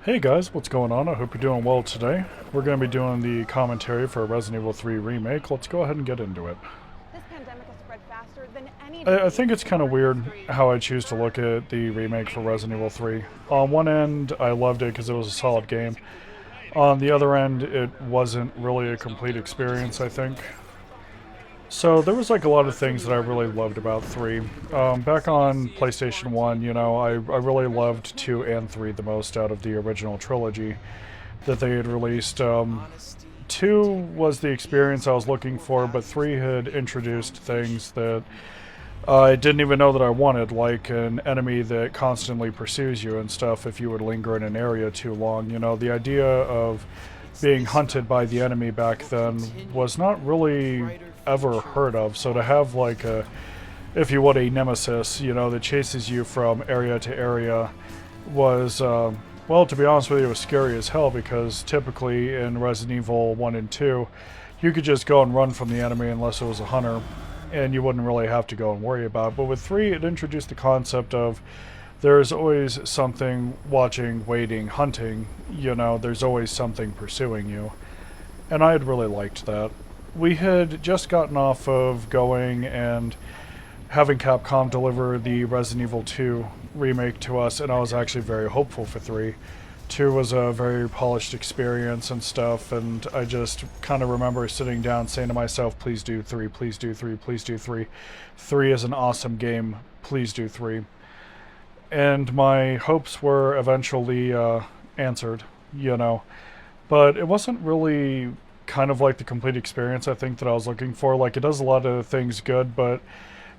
Hey guys, what's going on? I hope you're doing well today. We're going to be doing the commentary for Resident Evil 3 Remake. Let's go ahead and get into it. This pandemic has spread faster than any I think it's kind of weird how I choose to look at the remake for Resident Evil 3. On one end, I loved it because it was a solid game. On the other end, it wasn't really a complete experience, I think. So there was like a lot of things that I really loved about 3. Back on PlayStation 1, you know, I really loved 2 and 3 the most out of the original trilogy that they had released. 2 was the experience I was looking for, but 3 had introduced things that I didn't even know that I wanted, like an enemy that constantly pursues you and stuff if you would linger in an area too long. You know, the idea of being hunted by the enemy back then was not really ever heard of. So to have like a, if you would, a nemesis, you know, that chases you from area to area was, well, to be honest with you, it was scary as hell, because typically in Resident Evil 1 and 2, you could just go and run from the enemy unless it was a hunter, and you wouldn't really have to go and worry about it. But with 3, it introduced the concept of there's always something watching, waiting, hunting, you know, there's always something pursuing you. And I had really liked that. We had just gotten off of going and having Capcom deliver the Resident Evil 2 remake to us, and I was actually very hopeful for 3. 2 was a very polished experience and stuff, and I just kind of remember sitting down saying to myself, please do 3, please do 3, please do 3. 3 is an awesome game, please do 3. And my hopes were eventually answered, you know. But it wasn't really kind of like the complete experience I think that I was looking for. Like, it does a lot of things good, but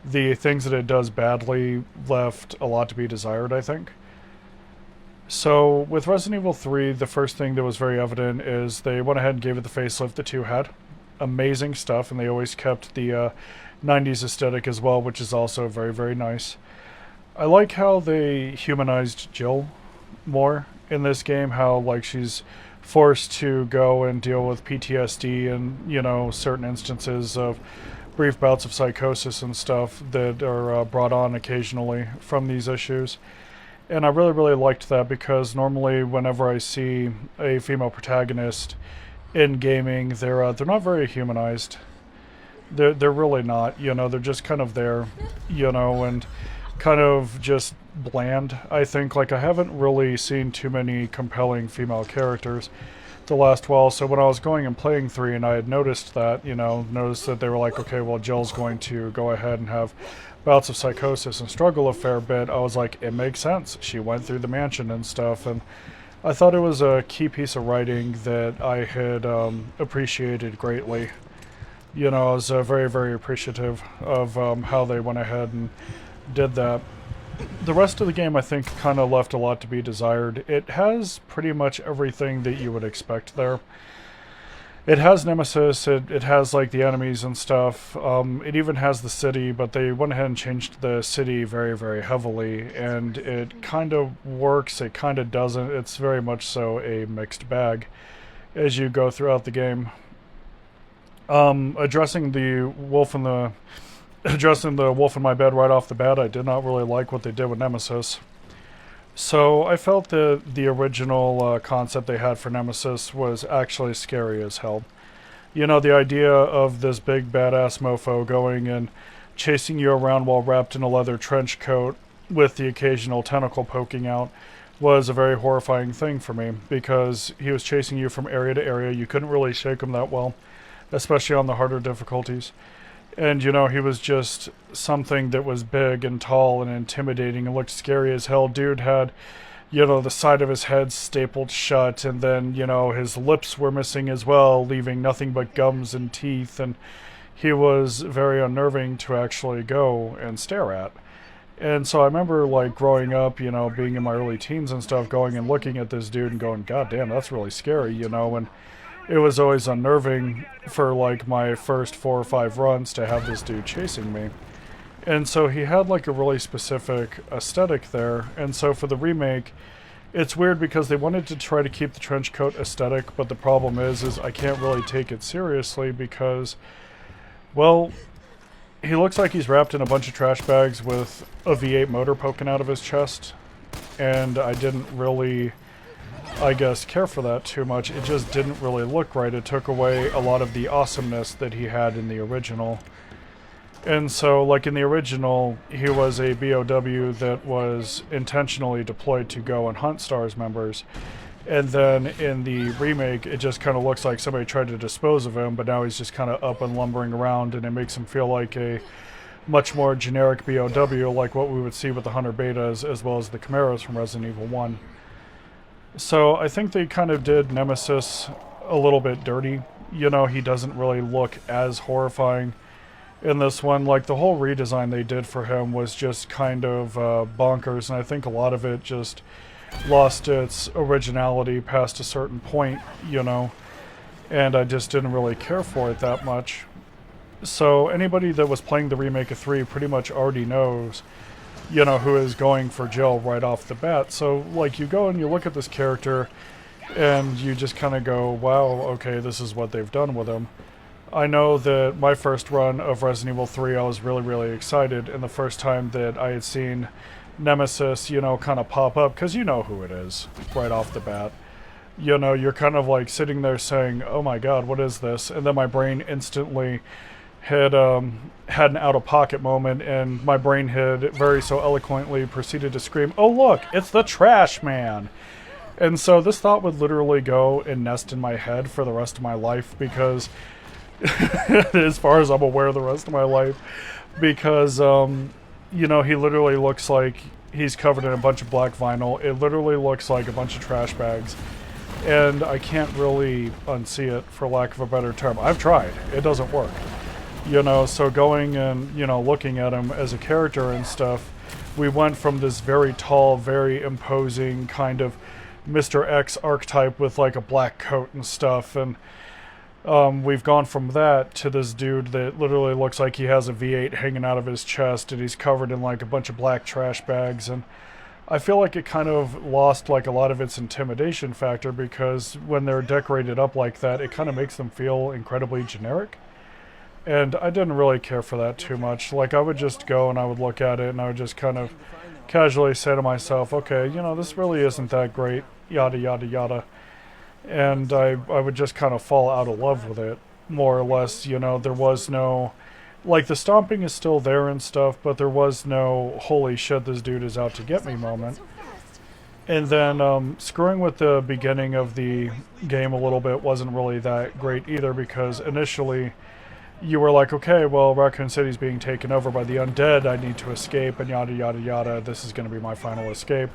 the things that it does badly left a lot to be desired, I think. So with Resident Evil 3, the first thing that was very evident is they went ahead and gave it the facelift the 2 had. Amazing stuff, and they always kept the 90s aesthetic as well, which is also very, very nice. I like how they humanized Jill more in this game, how like she's forced to go and deal with PTSD and, you know, certain instances of brief bouts of psychosis and stuff that are brought on occasionally from these issues. And I really, really liked that, because normally whenever I see a female protagonist in gaming, they're not very humanized. They're really not, you know, they're just kind of there, you know, and kind of just bland, I think. Like, I haven't really seen too many compelling female characters the last while, so when I was going and playing 3 and I had noticed that, you know, noticed that they were like, okay, well, Jill's going to go ahead and have bouts of psychosis and struggle a fair bit, I was like, it makes sense. She went through the mansion and stuff, and I thought it was a key piece of writing that I had appreciated greatly. You know, I was very, very appreciative of how they went ahead and did that. The rest of the game, I think, kind of left a lot to be desired. It has pretty much everything that you would expect there. It has Nemesis, it has like the enemies and stuff. It even has the city, but they went ahead and changed the city very, very heavily, and it kind of works, it kind of doesn't. It's very much so a mixed bag as you go throughout the game. Addressing the wolf in my bed right off the bat, I did not really like what they did with Nemesis. So I felt that the original concept they had for Nemesis was actually scary as hell. You know, the idea of this big badass mofo going and chasing you around while wrapped in a leather trench coat with the occasional tentacle poking out was a very horrifying thing for me, because he was chasing you from area to area. You couldn't really shake him that well, especially on the harder difficulties. And, you know, he was just something that was big and tall and intimidating and looked scary as hell. Dude had, you know, the side of his head stapled shut, and then, you know, his lips were missing as well, leaving nothing but gums and teeth, and he was very unnerving to actually go and stare at. And so I remember, like, growing up, you know, being in my early teens and stuff, going and looking at this dude and going, God damn, that's really scary, you know, and it was always unnerving for like my first 4 or 5 runs to have this dude chasing me. And so he had like a really specific aesthetic there. And so for the remake, it's weird because they wanted to try to keep the trench coat aesthetic, but the problem is I can't really take it seriously because, well, he looks like he's wrapped in a bunch of trash bags with a V8 motor poking out of his chest. And I didn't really I guess, care for that too much. It just didn't really look right. It took away a lot of the awesomeness that he had in the original. And so, like in the original, he was a BOW that was intentionally deployed to go and hunt STARS members. And then in the remake, it just kind of looks like somebody tried to dispose of him, but now he's just kind of up and lumbering around, and it makes him feel like a much more generic BOW, like what we would see with the Hunter Betas, as well as the Chimeras from Resident Evil 1. So I think they kind of did Nemesis a little bit dirty. You know, he doesn't really look as horrifying in this one. Like, the whole redesign they did for him was just kind of bonkers, and I think a lot of it just lost its originality past a certain point, you know, and I just didn't really care for it that much. So anybody that was playing the remake of 3 pretty much already knows, you know, who is going for Jill right off the bat. So, like, you go and you look at this character and you just kind of go, wow, okay, this is what they've done with him. I know that my first run of Resident Evil 3, I was really, really excited, and the first time that I had seen Nemesis, you know, kind of pop up, because you know who it is right off the bat. You know, you're kind of like sitting there saying, oh my god, what is this? And then my brain instantly had an out-of-pocket moment, and my brain had very so eloquently proceeded to scream, oh look, it's the Trash Man! And so this thought would literally go and nest in my head for the rest of my life, because as far as I'm aware, the rest of my life, because you know, he literally looks like he's covered in a bunch of black vinyl. It literally looks like a bunch of trash bags. And I can't really unsee it, for lack of a better term. I've tried. It doesn't work. You know, so going and, you know, looking at him as a character and stuff, we went from this very tall, very imposing kind of Mr. X archetype with like a black coat and stuff, and we've gone from that to this dude that literally looks like he has a V8 hanging out of his chest, and he's covered in like a bunch of black trash bags. And I feel like it kind of lost like a lot of its intimidation factor, because when they're decorated up like that, it kind of makes them feel incredibly generic. And I didn't really care for that too much. Like, I would just go and I would look at it and I would just kind of casually say to myself, okay, you know, this really isn't that great, yada yada yada. And I would just kind of fall out of love with it, more or less. You know, there was no, like, the stomping is still there and stuff, but there was no holy shit, this dude is out to get me moment. And then screwing with the beginning of the game a little bit wasn't really that great either, because initially you were like, okay, well, Raccoon City's being taken over by the undead, I need to escape, and yada yada yada, this is going to be my final escape.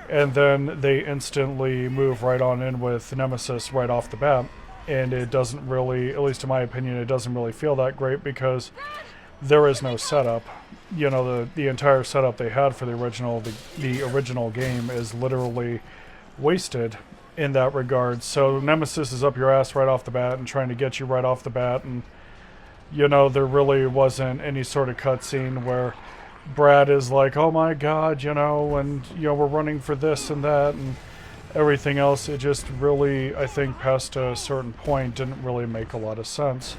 And then they instantly move right on in with Nemesis right off the bat, and it doesn't really, at least in my opinion, it doesn't really feel that great, because there is no setup. You know, the entire setup they had for the original game is literally wasted in that regard. So Nemesis is up your ass right off the bat and trying to get you right off the bat, and you know, there really wasn't any sort of cutscene where Brad is like, oh my god, you know, and, you know, we're running for this and that and everything else. It just really, I think, past a certain point, didn't really make a lot of sense.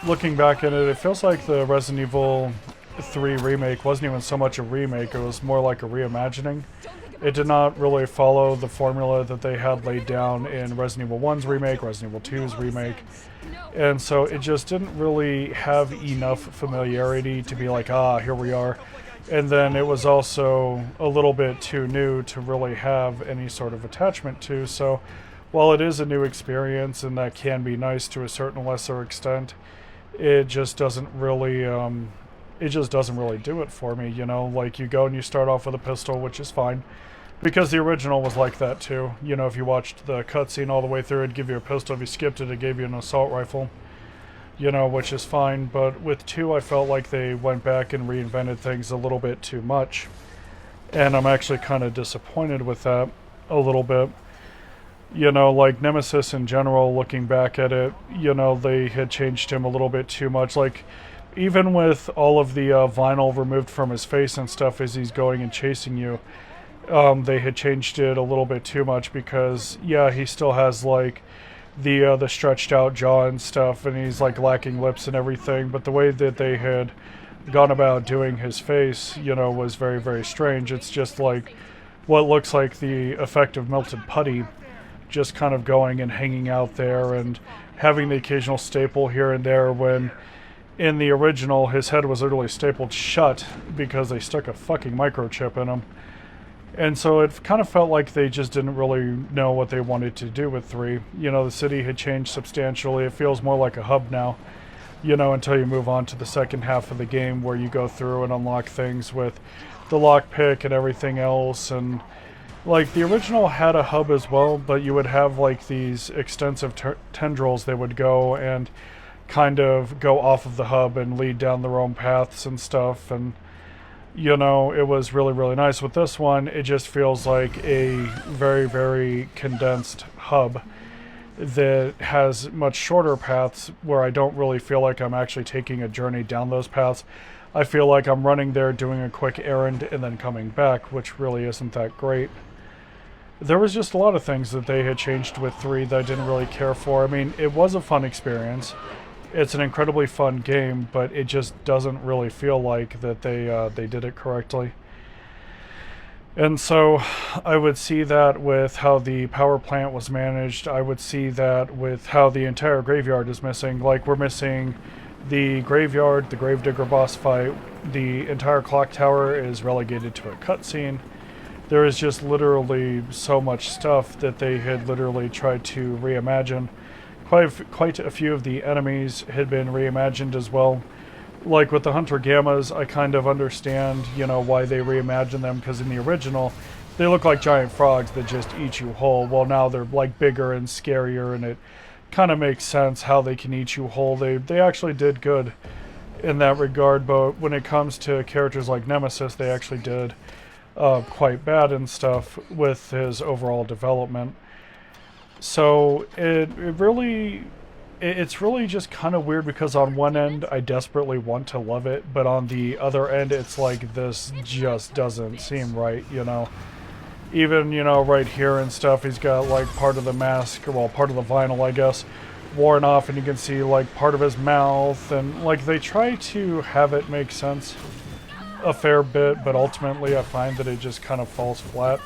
Looking back at it, it feels like the Resident Evil 3 remake wasn't even so much a remake, it was more like a reimagining. It did not really follow the formula that they had laid down in Resident Evil 1's remake, Resident Evil 2's remake. And so it just didn't really have enough familiarity to be like, ah, here we are. And then it was also a little bit too new to really have any sort of attachment to. So while it is a new experience and that can be nice to a certain lesser extent, it just doesn't really do it for me, you know? Like, you go and you start off with a pistol, which is fine, because the original was like that too. You know, if you watched the cutscene all the way through, it'd give you a pistol. If you skipped it, it gave you an assault rifle, you know, which is fine. But with 2, I felt like they went back and reinvented things a little bit too much, and I'm actually kind of disappointed with that a little bit. You know, like Nemesis in general, looking back at it, you know, they had changed him a little bit too much. Like, even with all of the vinyl removed from his face and stuff as he's going and chasing you, they had changed it a little bit too much, because, yeah, he still has, like, the stretched out jaw and stuff, and he's, like, lacking lips and everything, but the way that they had gone about doing his face, you know, was very, very strange. It's just like what looks like the effect of melted putty just kind of going and hanging out there, and having the occasional staple here and there, when in the original his head was literally stapled shut because they stuck a fucking microchip in him. And so it kind of felt like they just didn't really know what they wanted to do with 3. You know, the city had changed substantially. It feels more like a hub now, you know, until you move on to the second half of the game, where you go through and unlock things with the lockpick and everything else. And like, the original had a hub as well, but you would have like these extensive tendrils that would go and kind of go off of the hub and lead down their own paths and stuff. And you know, it was really, really nice. With this one, it just feels like a very, very condensed hub that has much shorter paths, where I don't really feel like I'm actually taking a journey down those paths. I feel like I'm running there, doing a quick errand, and then coming back, which really isn't that great. There was just a lot of things that they had changed with 3 that I didn't really care for. I mean, it was a fun experience. It's an incredibly fun game, but it just doesn't really feel like that they did it correctly. And so I would see that with how the power plant was managed. I would see that with how the entire graveyard is missing. Like, we're missing the graveyard, the Gravedigger boss fight. The entire clock tower is relegated to a cutscene. There is just literally so much stuff that they had literally tried to reimagine. Quite a few of the enemies had been reimagined as well. Like with the Hunter Gammas, I kind of understand, you know, why they reimagined them, because in the original, they look like giant frogs that just eat you whole. Well, now they're like bigger and scarier, and it kind of makes sense how they can eat you whole. They actually did good in that regard, but when it comes to characters like Nemesis, they actually did quite bad and stuff with his overall development. So it's really just kind of weird, because on one end I desperately want to love it, but on the other end it's like, this just doesn't seem right, you know. Even, you know, right here and stuff, he's got like part of the mask, or well, part of the vinyl, I guess, worn off, and you can see like part of his mouth, and like they try to have it make sense a fair bit, but ultimately I find that it just kind of falls flat.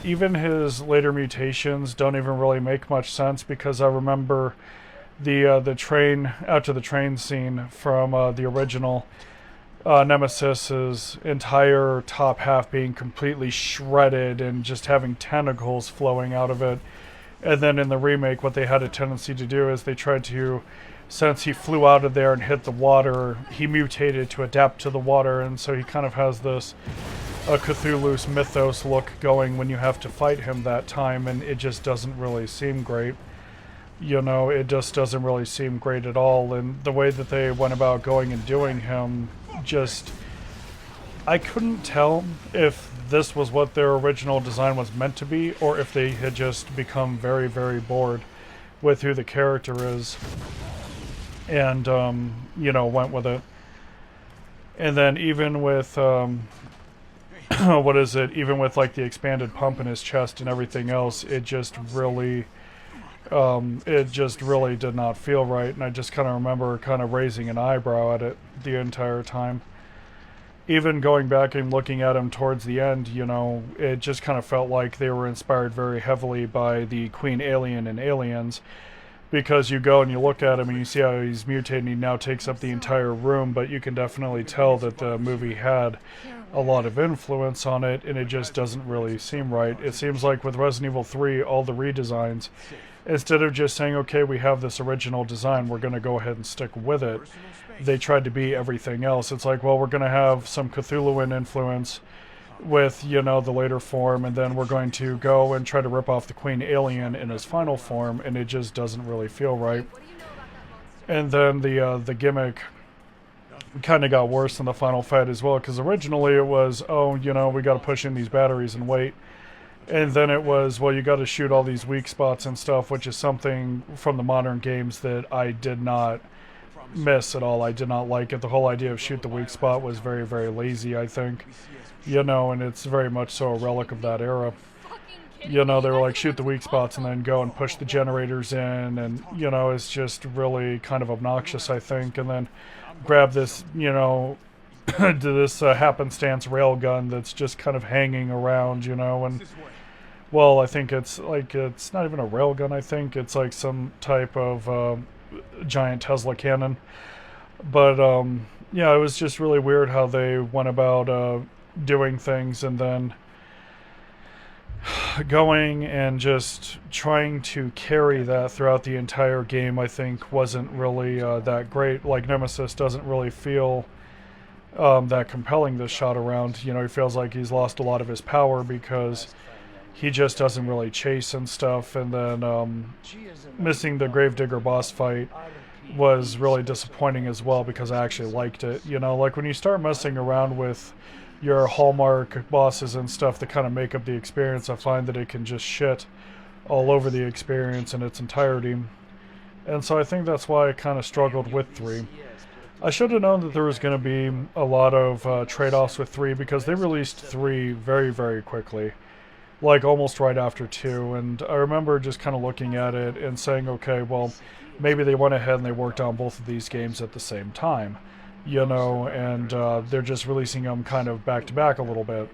Even his later mutations don't even really make much sense, because I remember the train, out to the train scene from the original, Nemesis's entire top half being completely shredded and just having tentacles flowing out of it. And then in the remake, what they had a tendency to do is they tried to, since he flew out of there and hit the water, he mutated to adapt to the water, and so he kind of has this Cthulhu's mythos look going when you have to fight him that time, and it just doesn't really seem great. You know, it just doesn't really seem great at all, and the way that they went about going and doing him, just, I couldn't tell if this was what their original design was meant to be, or if they had just become very, very bored with who the character is, and, you know, went with it. And then even with, what is it, even with like the expanded pump in his chest and everything else, it just really did not feel right, and I just kind of remember kind of raising an eyebrow at it the entire time. Even going back and looking at him towards the end, you know, it just kind of felt like they were inspired very heavily by the Queen Alien in Aliens, because you go and you look at him and you see how he's mutated and he now takes up the entire room, but you can definitely tell that the movie had a lot of influence on it, and it just doesn't really seem right. It seems like with Resident Evil 3, all the redesigns, instead of just saying, okay, we have this original design, we're going to go ahead and stick with it, they tried to be everything else. It's like, well, we're going to have some Cthulhuan influence with, you know, the later form, and then we're going to go and try to rip off the Queen Alien in his final form, and it just doesn't really feel right. And then the gimmick kind of got worse in the final fight as well, because originally it was, oh, you know, we got to push in these batteries and wait. And then it was, well, you got to shoot all these weak spots and stuff, which is something from the modern games that I did not miss at all. I did not like it. The whole idea of shoot the weak spot was very, very lazy, I think. You know, and it's very much so a relic of that era. You know, they were like, shoot the weak spots and then go and push the generators in, and, you know, it's just really kind of obnoxious, I think. And then grab this, you know, to this happenstance railgun that's just kind of hanging around, you know, and well, I think it's like, it's not even a railgun, I think it's like some type of giant Tesla cannon. But yeah, it was just really weird how they went about doing things, and then going and just trying to carry that throughout the entire game, I think wasn't really that great. Like, Nemesis doesn't really feel that compelling this shot around. You know, he feels like he's lost a lot of his power because he just doesn't really chase and stuff. And then missing the Gravedigger boss fight was really disappointing as well, because I actually liked it. You know, like when you start messing around with your hallmark bosses and stuff that kind of make up the experience, I find that it can just shit all over the experience in its entirety. And so I think that's why I kind of struggled with 3. I should have known that there was going to be a lot of trade-offs with 3, because they released 3 very, very quickly. Like almost right after 2. And I remember just kind of looking at it and saying, okay, well, maybe they went ahead and they worked on both of these games at the same time. You know, and they're just releasing them kind of back-to-back a little bit.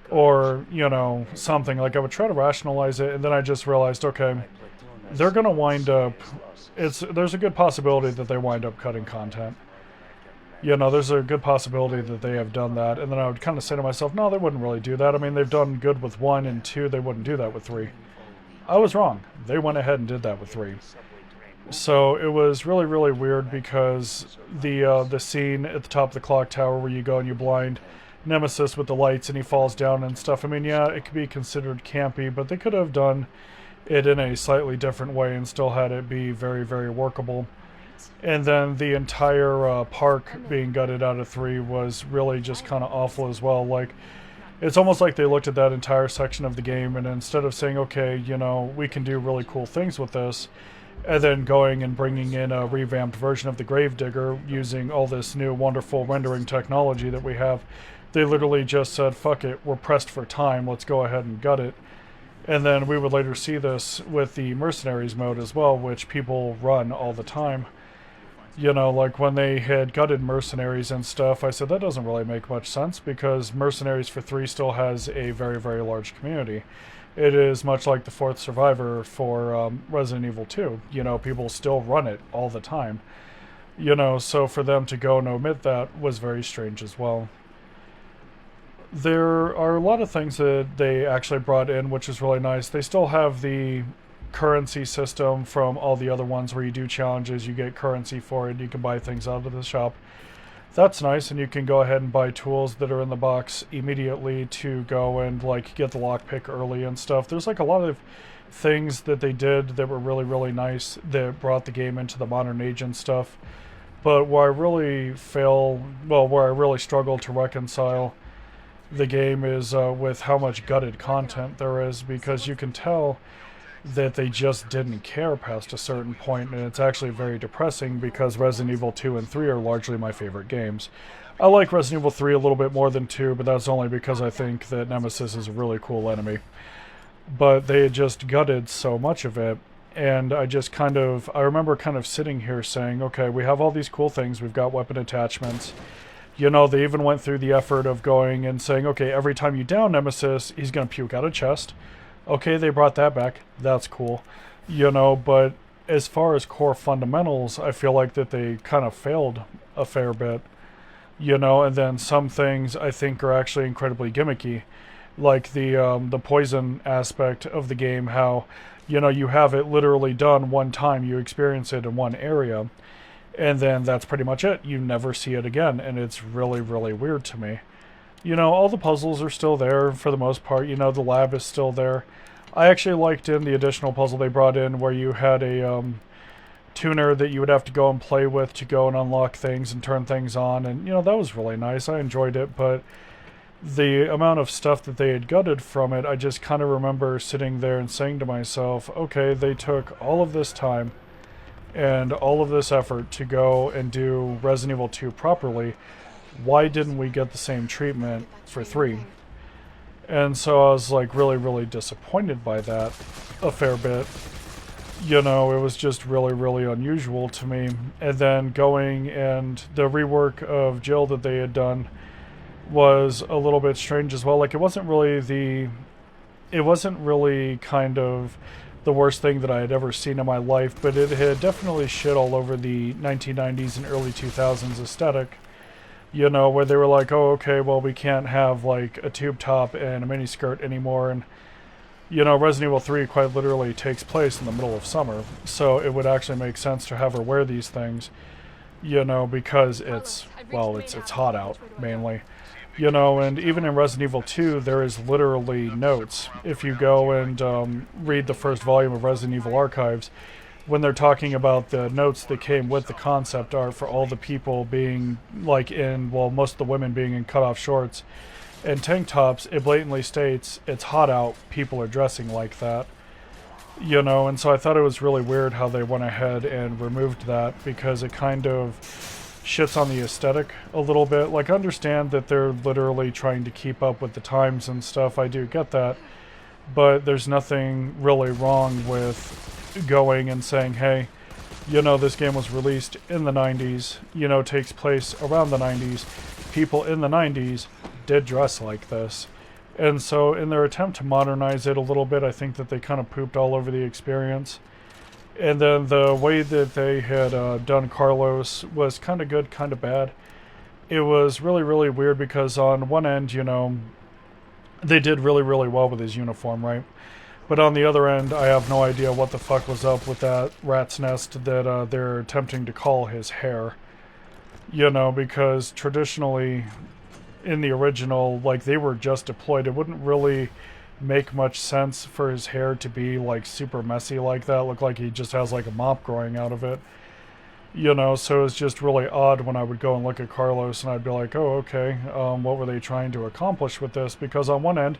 Or, you know, something. Like, I would try to rationalize it, and then I just realized, okay, they're going to wind up... There's a good possibility that they wind up cutting content. You know, there's a good possibility that they have done that. And then I would kind of say to myself, no, they wouldn't really do that. I mean, they've done good with 1 and 2. They wouldn't do that with 3. I was wrong. They went ahead and did that with 3. So it was really, really weird, because the scene at the top of the clock tower where you go and you blind Nemesis with the lights and he falls down and stuff. I mean, yeah, it could be considered campy, but they could have done it in a slightly different way and still had it be very, very workable. And then the entire park being gutted out of 3 was really just kind of awful as well. Like, it's almost like they looked at that entire section of the game, and instead of saying, okay, you know, we can do really cool things with this, and then going and bringing in a revamped version of the Gravedigger using all this new wonderful rendering technology that we have, they literally just said, fuck it, we're pressed for time, let's go ahead and gut it. And then we would later see this with the Mercenaries mode as well, which people run all the time. You know, like when they had gutted Mercenaries and stuff, I said that doesn't really make much sense, because Mercenaries for 3 still has a very, very large community. It is much like the 4th Survivor for Resident Evil 2. You know, people still run it all the time. You know, so for them to go and omit that was very strange as well. There are a lot of things that they actually brought in, which is really nice. They still have the currency system from all the other ones where you do challenges, you get currency for it, you can buy things out of the shop. That's nice, and you can go ahead and buy tools that are in the box immediately to go and, like, get the lockpick early and stuff. There's, like, a lot of things that they did that were really, really nice that brought the game into the modern age and stuff. But where I really where I really struggle to reconcile the game is with how much gutted content there is, because you can tell that they just didn't care past a certain point, and it's actually very depressing, because Resident Evil 2 and 3 are largely my favorite games. I like Resident Evil 3 a little bit more than 2, but that's only because I think that Nemesis is a really cool enemy. But they had just gutted so much of it, and I remember kind of sitting here saying, okay, we have all these cool things, we've got weapon attachments. You know, they even went through the effort of going and saying, okay, every time you down Nemesis, he's going to puke out a chest. Okay, they brought that back. That's cool. You know, but as far as core fundamentals, I feel like that they kind of failed a fair bit. You know, and then some things I think are actually incredibly gimmicky. Like the poison aspect of the game, how, you know, you have it literally done one time, you experience it in one area, and then that's pretty much it. You never see it again, and it's really, really weird to me. You know, all the puzzles are still there for the most part. You know, the lab is still there. I actually liked in the additional puzzle they brought in where you had a tuner that you would have to go and play with to go and unlock things and turn things on. And, you know, that was really nice. I enjoyed it. But the amount of stuff that they had gutted from it, I just kind of remember sitting there and saying to myself, okay, they took all of this time and all of this effort to go and do Resident Evil 2 properly. Why didn't we get the same treatment for 3? And so I was like really, really disappointed by that a fair bit. You know, it was just really, really unusual to me. And then going and the rework of Jill that they had done was a little bit strange as well. Like, it wasn't really kind of the worst thing that I had ever seen in my life, but it had definitely shit all over the 1990s and early 2000s aesthetic. You know, where they were like, oh, okay, well, we can't have like a tube top and a miniskirt anymore. And, you know, Resident Evil 3 quite literally takes place in the middle of summer. So it would actually make sense to have her wear these things, you know, because it's hot out mainly. You know, and even in Resident Evil 2, there is literally notes. If you go and read the first volume of Resident Evil Archives, when they're talking about the notes that came with the concept art for all the people being like most of the women being in cutoff shorts and tank tops, it blatantly states it's hot out, people are dressing like that. You know, and so I thought it was really weird how they went ahead and removed that, because it kind of shits on the aesthetic a little bit. Like, I understand that they're literally trying to keep up with the times and stuff, I do get that, but there's nothing really wrong with going and saying, hey, you know, this game was released in the 90s, you know, takes place around the 90s, people in the 90s did dress like this. And so in their attempt to modernize it a little bit, I think that they kind of pooped all over the experience. And then the way that they had done Carlos was kind of good, kind of bad. It was really, really weird because on one end, you know, they did really, really well with his uniform, right? But on the other end, I have no idea what the fuck was up with that rat's nest that they're attempting to call his hair. You know, because traditionally, in the original, like, they were just deployed. It wouldn't really make much sense for his hair to be, like, super messy like that. Look like he just has, like, a mop growing out of it. You know, so it's just really odd when I would go and look at Carlos and I'd be like, oh, okay, what were they trying to accomplish with this? Because on one end,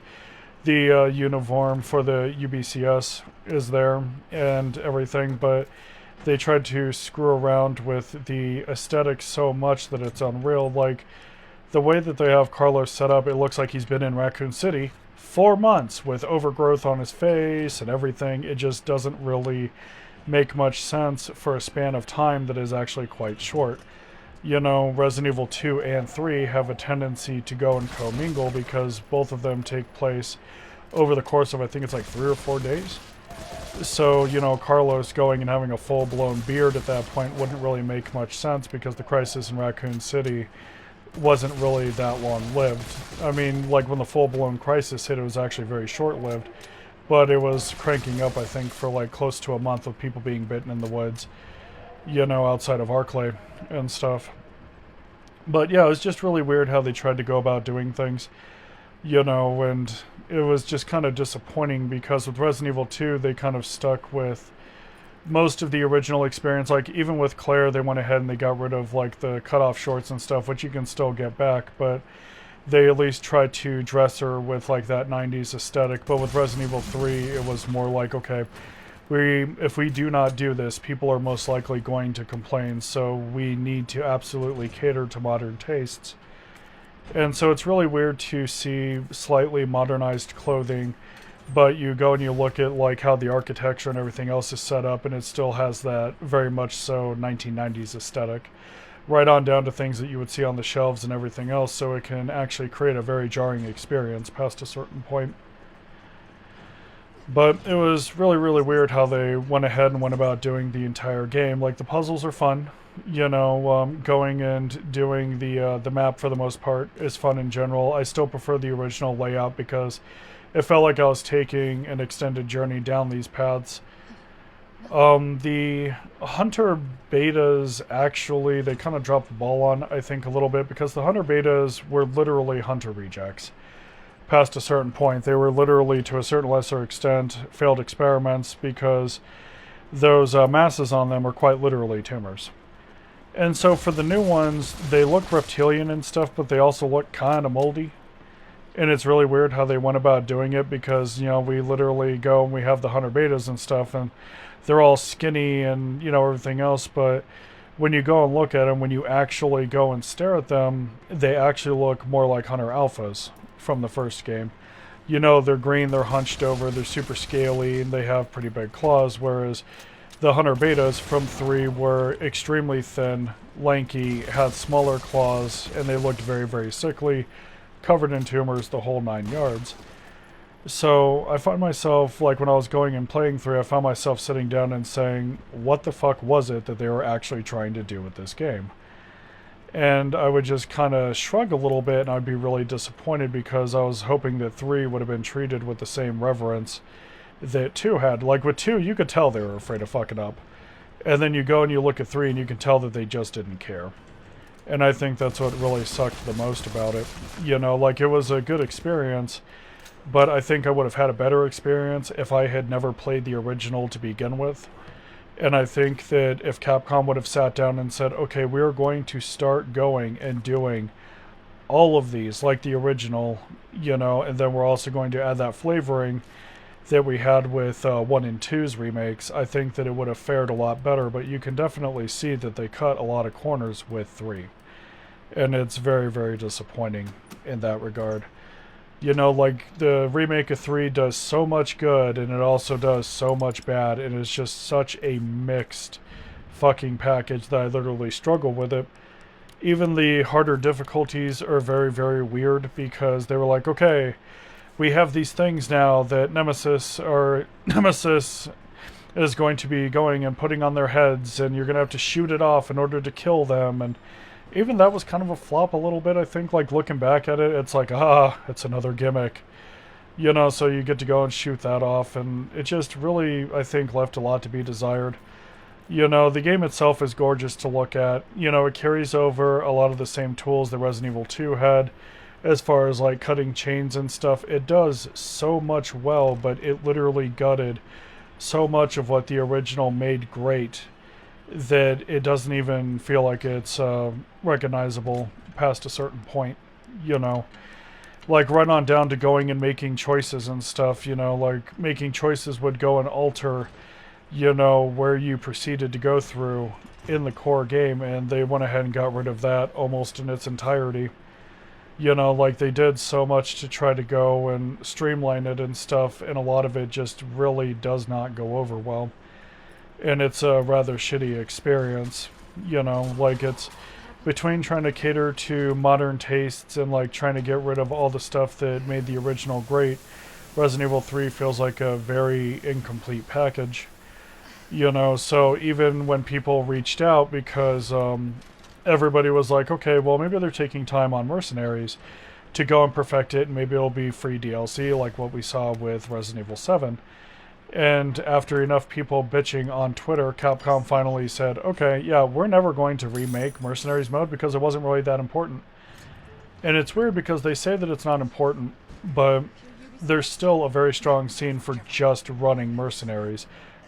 the uniform for the UBCS is there and everything, but they tried to screw around with the aesthetic so much that it's unreal. Like, the way that they have Carlos set up, it looks like he's been in Raccoon City 4 months with overgrowth on his face and everything. It just doesn't really make much sense for a span of time that is actually quite short. You know, Resident Evil 2 and 3 have a tendency to go and commingle because both of them take place over the course of, I think it's like 3 or 4 days. So, you know, Carlos going and having a full-blown beard at that point wouldn't really make much sense because the crisis in Raccoon City wasn't really that long-lived. I mean, like, when the full-blown crisis hit, it was actually very short-lived, but it was cranking up, I think, for like close to a month of people being bitten in the woods, you know, outside of Arclay and stuff. But yeah, it was just really weird how they tried to go about doing things, you know, and it was just kind of disappointing because with Resident Evil 2, they kind of stuck with most of the original experience. Like, even with Claire, they went ahead and they got rid of, like, the cutoff shorts and stuff, which you can still get back, but they at least tried to dress her with, like, that 90s aesthetic. But with Resident Evil 3, it was more like, okay, if we do not do this, people are most likely going to complain, so we need to absolutely cater to modern tastes. And so it's really weird to see slightly modernized clothing, but you go and you look at, like, how the architecture and everything else is set up, and it still has that very much so 1990s aesthetic, right on down to things that you would see on the shelves and everything else, so it can actually create a very jarring experience past a certain point. But it was really, really weird how they went ahead and went about doing the entire game. Like, the puzzles are fun, you know, going and doing the map for the most part is fun in general. I still prefer the original layout because it felt like I was taking an extended journey down these paths. The Hunter betas, actually, they kind of dropped the ball on, I think, a little bit, because the Hunter betas were literally Hunter rejects. Past a certain point, they were literally, to a certain lesser extent, failed experiments because those masses on them are quite literally tumors. And so for the new ones, they look reptilian and stuff, but they also look kind of moldy. And it's really weird how they went about doing it because, you know, we literally go and we have the Hunter betas and stuff, and they're all skinny and, you know, everything else, but when you go and look at them, when you actually go and stare at them, they actually look more like Hunter alphas from the first game. You know, they're green, they're hunched over, they're super scaly, and they have pretty big claws, whereas the Hunter betas from 3 were extremely thin, lanky, had smaller claws, and they looked very, very sickly, covered in tumors, the whole 9 yards. So I find myself, like when I was going and playing 3, I found myself sitting down and saying, what the fuck was it that they were actually trying to do with this game? And I would just kind of shrug a little bit, and I'd be really disappointed because I was hoping that 3 would have been treated with the same reverence that 2 had. Like with 2, you could tell they were afraid of fucking up. And then you go and you look at 3 and you can tell that they just didn't care. And I think that's what really sucked the most about it. You know, like it was a good experience, but I think I would have had a better experience if I had never played the original to begin with. And I think that if Capcom would have sat down and said, okay, we're going to start going and doing all of these like the original, you know, and then we're also going to add that flavoring that we had with 1 and 2's remakes, I think that it would have fared a lot better. But you can definitely see that they cut a lot of corners with 3. And it's very, very disappointing in that regard. You know, like, the remake of 3 does so much good, and it also does so much bad, and it's just such a mixed fucking package that I literally struggle with it. Even the harder difficulties are very, very weird, because they were like, okay, we have these things now that Nemesis is going to be going and putting on their heads, and you're going to have to shoot it off in order to kill them, and even that was kind of a flop a little bit, I think. Like, looking back at it, it's like, it's another gimmick. You know, so you get to go and shoot that off, and it just really, I think, left a lot to be desired. You know, the game itself is gorgeous to look at. You know, it carries over a lot of the same tools that Resident Evil 2 had, as far as, like, cutting chains and stuff. It does so much well, but it literally gutted so much of what the original made great that it doesn't even feel like it's recognizable past a certain point, you know. Like, right on down to going and making choices and stuff, you know, like, making choices would go and alter, you know, where you proceeded to go through in the core game, and they went ahead and got rid of that almost in its entirety. You know, like, they did so much to try to go and streamline it and stuff, and a lot of it just really does not go over well. And it's a rather shitty experience, you know, like, it's between trying to cater to modern tastes and, like, trying to get rid of all the stuff that made the original great. Resident Evil 3 feels like a very incomplete package, you know. So even when people reached out, because everybody was like, okay, well, maybe they're taking time on Mercenaries to go and perfect it, and maybe it'll be free DLC like what we saw with Resident Evil 7. And after enough people bitching on Twitter, Capcom finally said, okay, yeah, we're never going to remake Mercenaries mode because it wasn't really that important. And it's weird because they say that it's not important, but there's still a very strong scene for just running Mercenaries.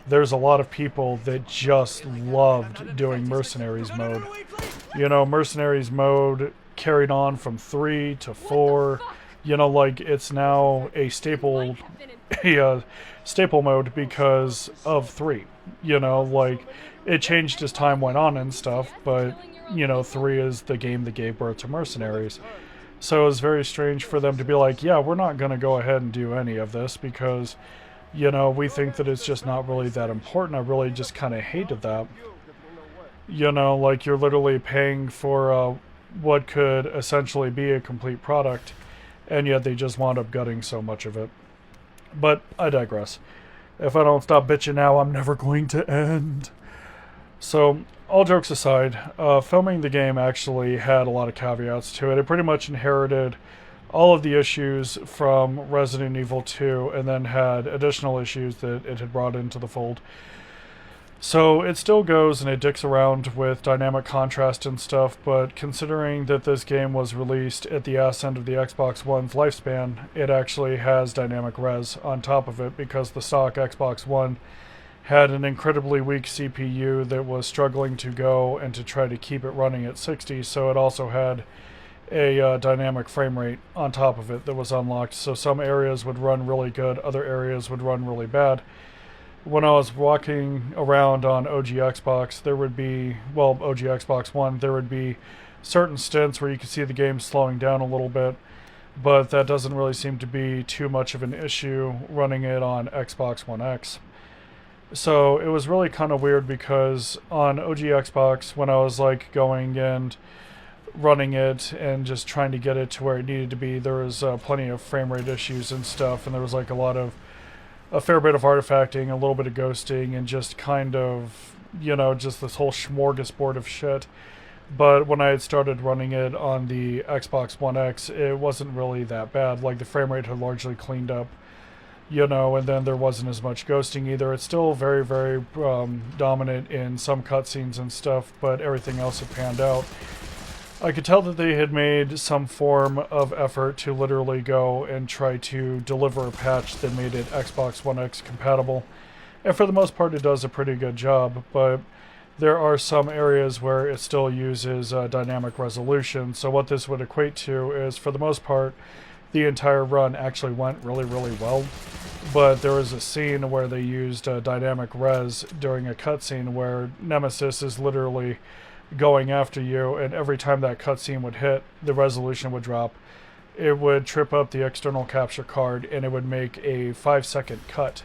There's a lot of people that just loved doing Mercenaries mode. You know, Mercenaries mode carried on from 3 to 4. You know, like, it's now a staple mode because of 3. You know, like, it changed as time went on and stuff, but, you know, 3 is the game that gave birth to Mercenaries. So it was very strange for them to be like, yeah, we're not going to go ahead and do any of this because, you know, we think that it's just not really that important. I really just kind of hated that. You know, like, you're literally paying for what could essentially be a complete product, and yet they just wound up gutting so much of it. But I digress. If I don't stop bitching now, I'm never going to end. So, all jokes aside, filming the game actually had a lot of caveats to it. It pretty much inherited all of the issues from Resident Evil 2, and then had additional issues that it had brought into the fold. So it still goes and it dicks around with dynamic contrast and stuff, but considering that this game was released at the ass end of the Xbox One's lifespan, it actually has dynamic res on top of it because the stock Xbox One had an incredibly weak CPU that was struggling to go and to try to keep it running at 60, so it also had a dynamic frame rate on top of it that was unlocked, so some areas would run really good, other areas would run really bad. When I was walking around on OG Xbox, there would be, well, OG Xbox One, there would be certain stints where you could see the game slowing down a little bit, but that doesn't really seem to be too much of an issue running it on Xbox One X. So it was really kind of weird because on OG Xbox, when I was like going and running it and just trying to get it to where it needed to be, there was plenty of frame rate issues and stuff, and there was like a fair bit of artifacting, a little bit of ghosting, and just kind of, just this whole smorgasbord of shit. But when I had started running it on the Xbox One X, it wasn't really that bad. Like, the frame rate had largely cleaned up, and then there wasn't as much ghosting either. It's still very, very dominant in some cutscenes and stuff, but everything else had panned out. I could tell that they had made some form of effort to literally go and try to deliver a patch that made it Xbox One X compatible. And for the most part, it does a pretty good job, but there are some areas where it still uses dynamic resolution. So what this would equate to is, for the most part, the entire run actually went really, really well. But there was a scene where they used dynamic res during a cutscene where Nemesis is literally going after you, and every time that cutscene would hit, the resolution would drop. It would trip up the external capture card, and it would make a 5-second cut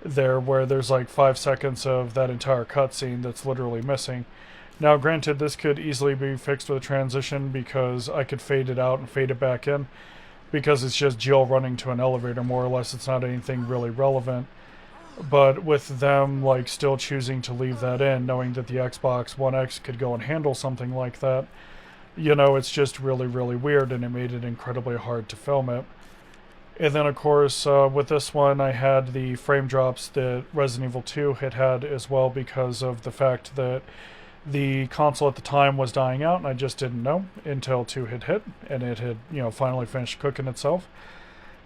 there where there's like 5 seconds of that entire cutscene that's literally missing. Now, granted, this could easily be fixed with a transition because I could fade it out and fade it back in, because it's just Jill running to an elevator, more or less. It's not anything really relevant. But with them like still choosing to leave that in, knowing that the Xbox One X could go and handle something like that, it's just really, really weird, and it made it incredibly hard to film it. And then, of course, with this one, I had the frame drops that Resident Evil 2 had as well, because of the fact that the console at the time was dying out, and I just didn't know until 2 had hit, and it had, finally finished cooking itself.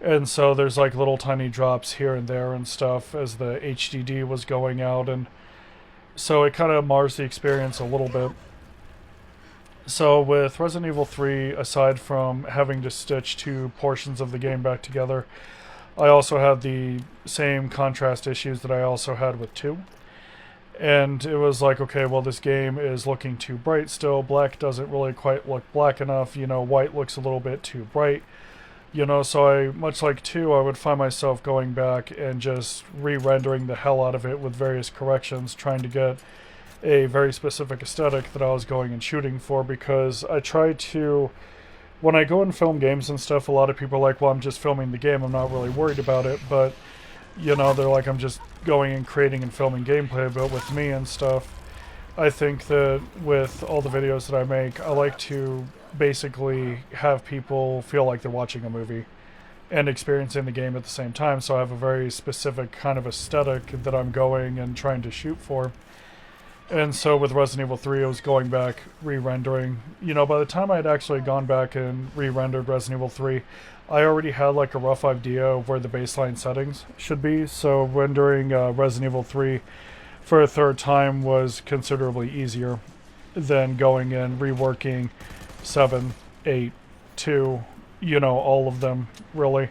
And so there's like little tiny drops here and there and stuff as the HDD was going out, and so it kind of mars the experience a little bit. So with Resident Evil 3, aside from having to stitch 2 portions of the game back together, I also had the same contrast issues that I also had with 2. And it was like, okay, well, this game is looking too bright still. Black doesn't really quite look black enough. White looks a little bit too bright. So much like 2, I would find myself going back and just re-rendering the hell out of it with various corrections, trying to get a very specific aesthetic that I was going and shooting for, because I try to, when I go and film games and stuff, a lot of people are like, well, I'm just filming the game, I'm not really worried about it, but, they're like, I'm just going and creating and filming gameplay. But with me and stuff, I think that with all the videos that I make, I like to basically have people feel like they're watching a movie and experiencing the game at the same time. So I have a very specific kind of aesthetic that I'm going and trying to shoot for. And so with Resident Evil 3, I was going back, re-rendering. By the time I had actually gone back and re-rendered Resident Evil 3, I already had like a rough idea of where the baseline settings should be. So rendering Resident Evil 3 for a third time was considerably easier than going and reworking 7, 8, 2, all of them, really.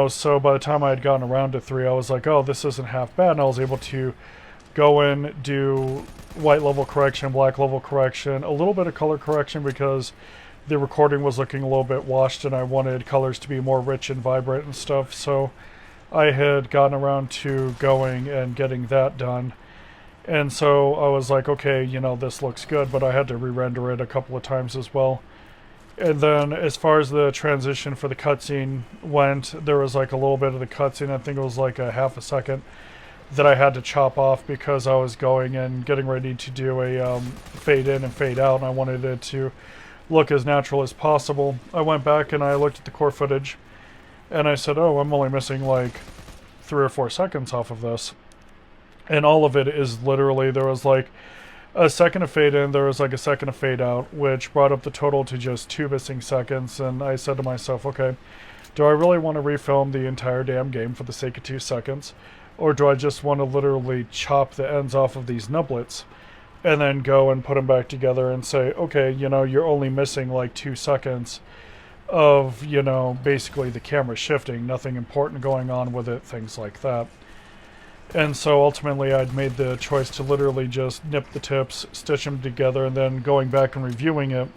So by the time I had gotten around to 3, I was like, oh, this isn't half bad, and I was able to go in, do white level correction, black level correction, a little bit of color correction because the recording was looking a little bit washed and I wanted colors to be more rich and vibrant and stuff. So I had gotten around to going and getting that done. And so I was like, okay, this looks good, but I had to re-render it a couple of times as well. And then as far as the transition for the cutscene went, there was like a little bit of the cutscene, I think it was like a half a second, that I had to chop off because I was going and getting ready to do a fade in and fade out, and I wanted it to look as natural as possible. I went back and I looked at the core footage, and I said, oh, I'm only missing like 3 or 4 seconds off of this. And all of it is literally, there was like a second of fade in, there was like a second of fade out, which brought up the total to just 2 missing seconds. And I said to myself, okay, do I really want to refilm the entire damn game for the sake of 2 seconds? Or do I just want to literally chop the ends off of these nublets and then go and put them back together and say, okay, you're only missing like 2 seconds of, basically the camera shifting, nothing important going on with it, things like that. And so ultimately I'd made the choice to literally just nip the tips, stitch them together, and then going back and reviewing it,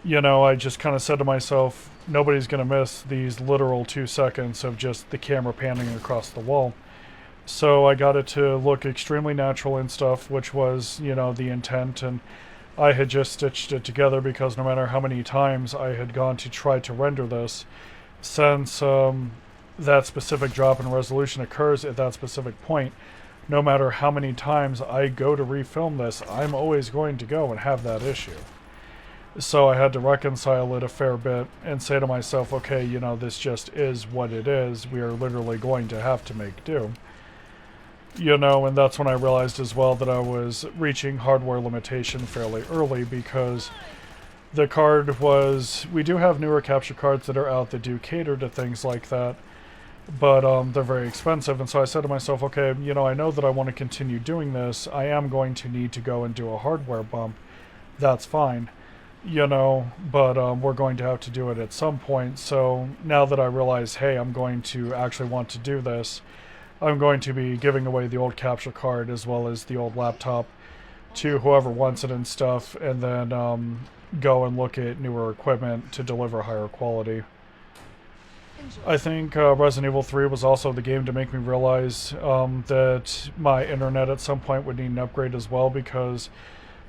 I just kind of said to myself, nobody's going to miss these literal 2 seconds of just the camera panning across the wall. So I got it to look extremely natural and stuff, which was, you know, the intent, and I had just stitched it together because no matter how many times I had gone to try to render this, since that specific drop in resolution occurs at that specific point, no matter how many times I go to refilm this, I'm always going to go and have that issue. So I had to reconcile it a fair bit and say to myself, okay, you know, this just is what it is. We are literally going to have to make do. You know, and that's when I realized as well that I was reaching hardware limitation fairly early, because the card was... We do have newer capture cards that are out that do cater to things like that, but they're very expensive. And so I said to myself, okay, you know, I know that I want to continue doing this. I am going to need to go and do a hardware bump. That's fine. You know, but we're going to have to do it at some point. So now that I realize, hey, I'm going to actually want to do this, I'm going to be giving away the old capture card as well as the old laptop to whoever wants it and stuff, and then go and look at newer equipment to deliver higher quality. I think Resident Evil 3 was also the game to make me realize that my internet at some point would need an upgrade as well, because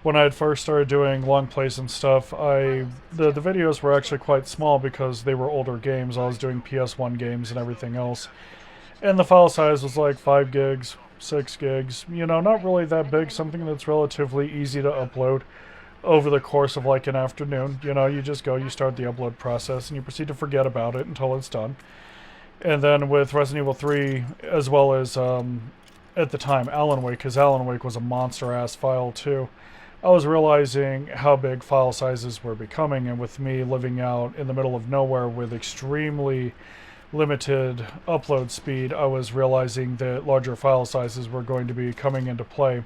when I had first started doing Longplays and stuff, the videos were actually quite small because they were older games. I was doing PS1 games and everything else. And the file size was like 5 gigs, 6 gigs, you know, not really that big, something that's relatively easy to upload over the course of like an afternoon. You know, you just go, you start the upload process, and you proceed to forget about it until it's done. And then with Resident Evil 3, as well as, at the time, Alan Wake, because Alan Wake was a monster-ass file too, I was realizing how big file sizes were becoming, and with me living out in the middle of nowhere with extremely limited upload speed, I was realizing that larger file sizes were going to be coming into play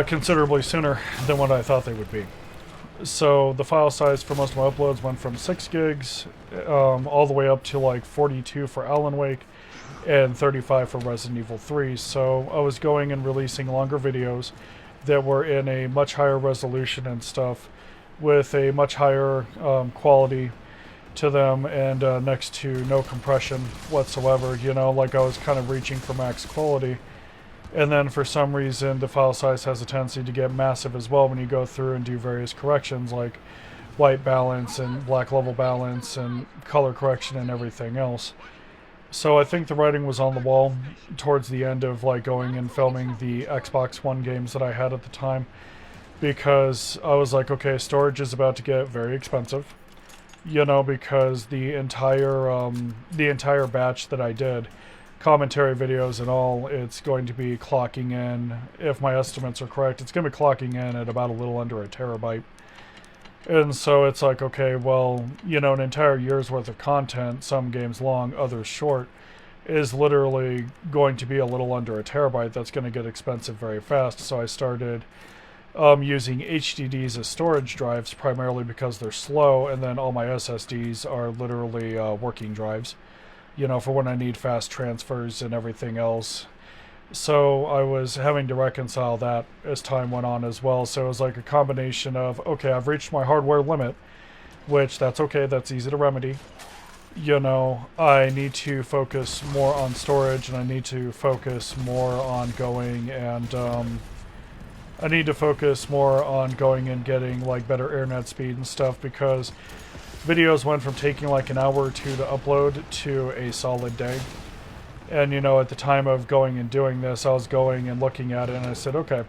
considerably sooner than what I thought they would be. So the file size for most of my uploads went from 6 gigs all the way up to like 42 for Alan Wake and 35 for Resident Evil 3. So I was going and releasing longer videos that were in a much higher resolution and stuff, with a much higher quality to them, and next to no compression whatsoever. You know, like I was kind of reaching for max quality. And then for some reason the file size has a tendency to get massive as well when you go through and do various corrections like white balance and black level balance and color correction and everything else. So I think the writing was on the wall towards the end of like going and filming the Xbox One games that I had at the time, because I was like, okay, storage is about to get very expensive. You know, because the entire batch that I did, commentary videos and all, it's going to be clocking in, if my estimates are correct, it's going to be clocking in at about a little under a terabyte. And so it's like, okay, well, you know, an entire year's worth of content, some games long, others short, is literally going to be a little under a terabyte. That's going to get expensive very fast. So I started using HDDs as storage drives, primarily because they're slow, and then all my SSDs are literally working drives, you know, for when I need fast transfers and everything else. So I was having to reconcile that as time went on as well. So it was like a combination of, okay, I've reached my hardware limit, which that's okay, that's easy to remedy. You know, I need to focus more on storage, and I need to focus more on going and getting like better internet speed and stuff, because videos went from taking like an hour or two to upload to a solid day. And you know, at the time of going and doing this, I was going and looking at it, and I said, okay,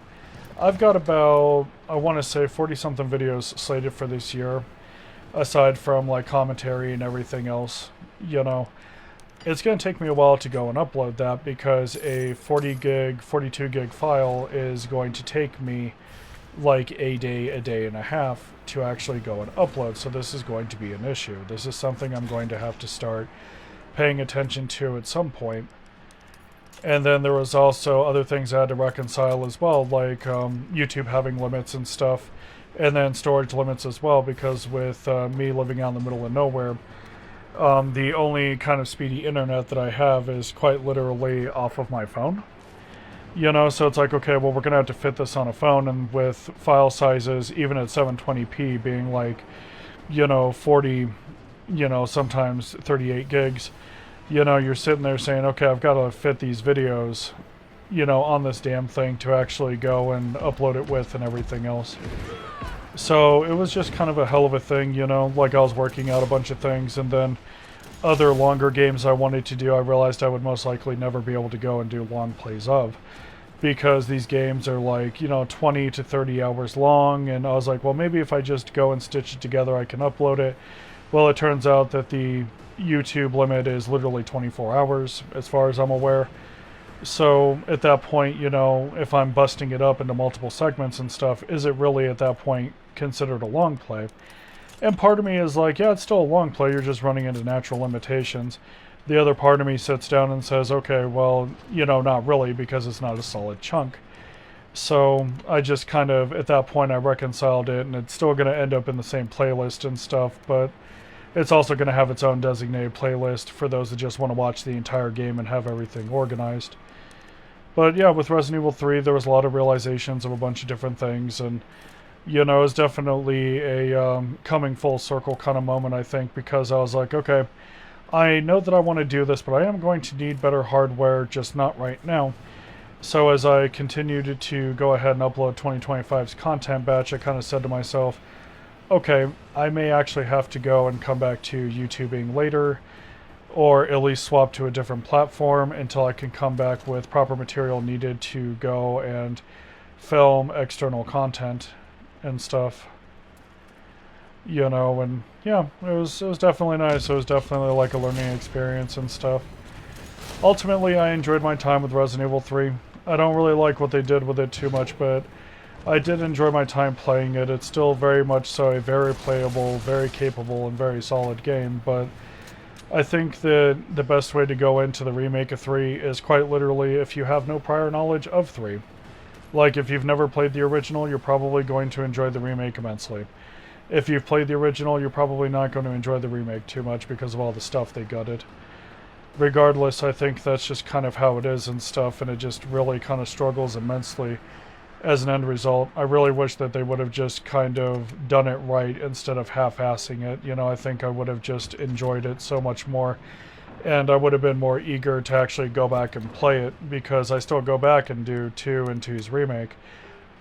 I've got about, I want to say 40 something videos slated for this year, aside from like commentary and everything else. You know, it's going to take me a while to go and upload that, because a 40 gig, 42 gig file is going to take me like a day and a half to actually go and upload. So this is going to be an issue. This is something I'm going to have to start paying attention to at some point. And then there was also other things I had to reconcile as well, like YouTube having limits and stuff, and then storage limits as well, because with me living out in the middle of nowhere, the only kind of speedy internet that I have is quite literally off of my phone. You know, so it's like, okay, well, we're going to have to fit this on a phone, and with file sizes, even at 720p being like, you know, 40 sometimes 38 gigs. You're sitting there saying, okay, I've got to fit these videos, on this damn thing to actually go and upload it with and everything else. So it was just kind of a hell of a thing, like I was working out a bunch of things, and then other longer games I wanted to do, I realized I would most likely never be able to go and do long plays of, because these games are like, 20 to 30 hours long, and I was like, well, maybe if I just go and stitch it together, I can upload it. Well, it turns out that the YouTube limit is literally 24 hours, as far as I'm aware. So at that point, if I'm busting it up into multiple segments and stuff, is it really at that point considered a long play? And part of me is like, yeah, it's still a long play, you're just running into natural limitations. The other part of me sits down and says, okay, well, not really, because it's not a solid chunk. So I just kind of, at that point, I reconciled it, and it's still going to end up in the same playlist and stuff, but it's also going to have its own designated playlist for those that just want to watch the entire game and have everything organized. But yeah, with Resident Evil 3, there was a lot of realizations of a bunch of different things, and it was definitely a coming full circle kind of moment, I think, because I was like, okay, I know that I want to do this, but I am going to need better hardware, just not right now. So as I continued to go ahead and upload 2025's content batch, I kind of said to myself, okay, I may actually have to go and come back to YouTubing later, or at least swap to a different platform until I can come back with proper material needed to go and film external content and stuff. And yeah, it was definitely nice. It was definitely like a learning experience and stuff. Ultimately, I enjoyed my time with Resident Evil 3. I don't really like what they did with it too much, but I did enjoy my time playing it. It's still very much so a very playable, very capable, and very solid game, but I think that the best way to go into the remake of 3 is quite literally if you have no prior knowledge of 3. Like, if you've never played the original, you're probably going to enjoy the remake immensely. If you've played the original, you're probably not going to enjoy the remake too much because of all the stuff they gutted. Regardless, I think that's just kind of how it is and stuff, and it just really kind of struggles immensely as an end result. I really wish that they would have just kind of done it right instead of half-assing it. I think I would have just enjoyed it so much more, and I would have been more eager to actually go back and play it, because I still go back and do 2 and 2's remake.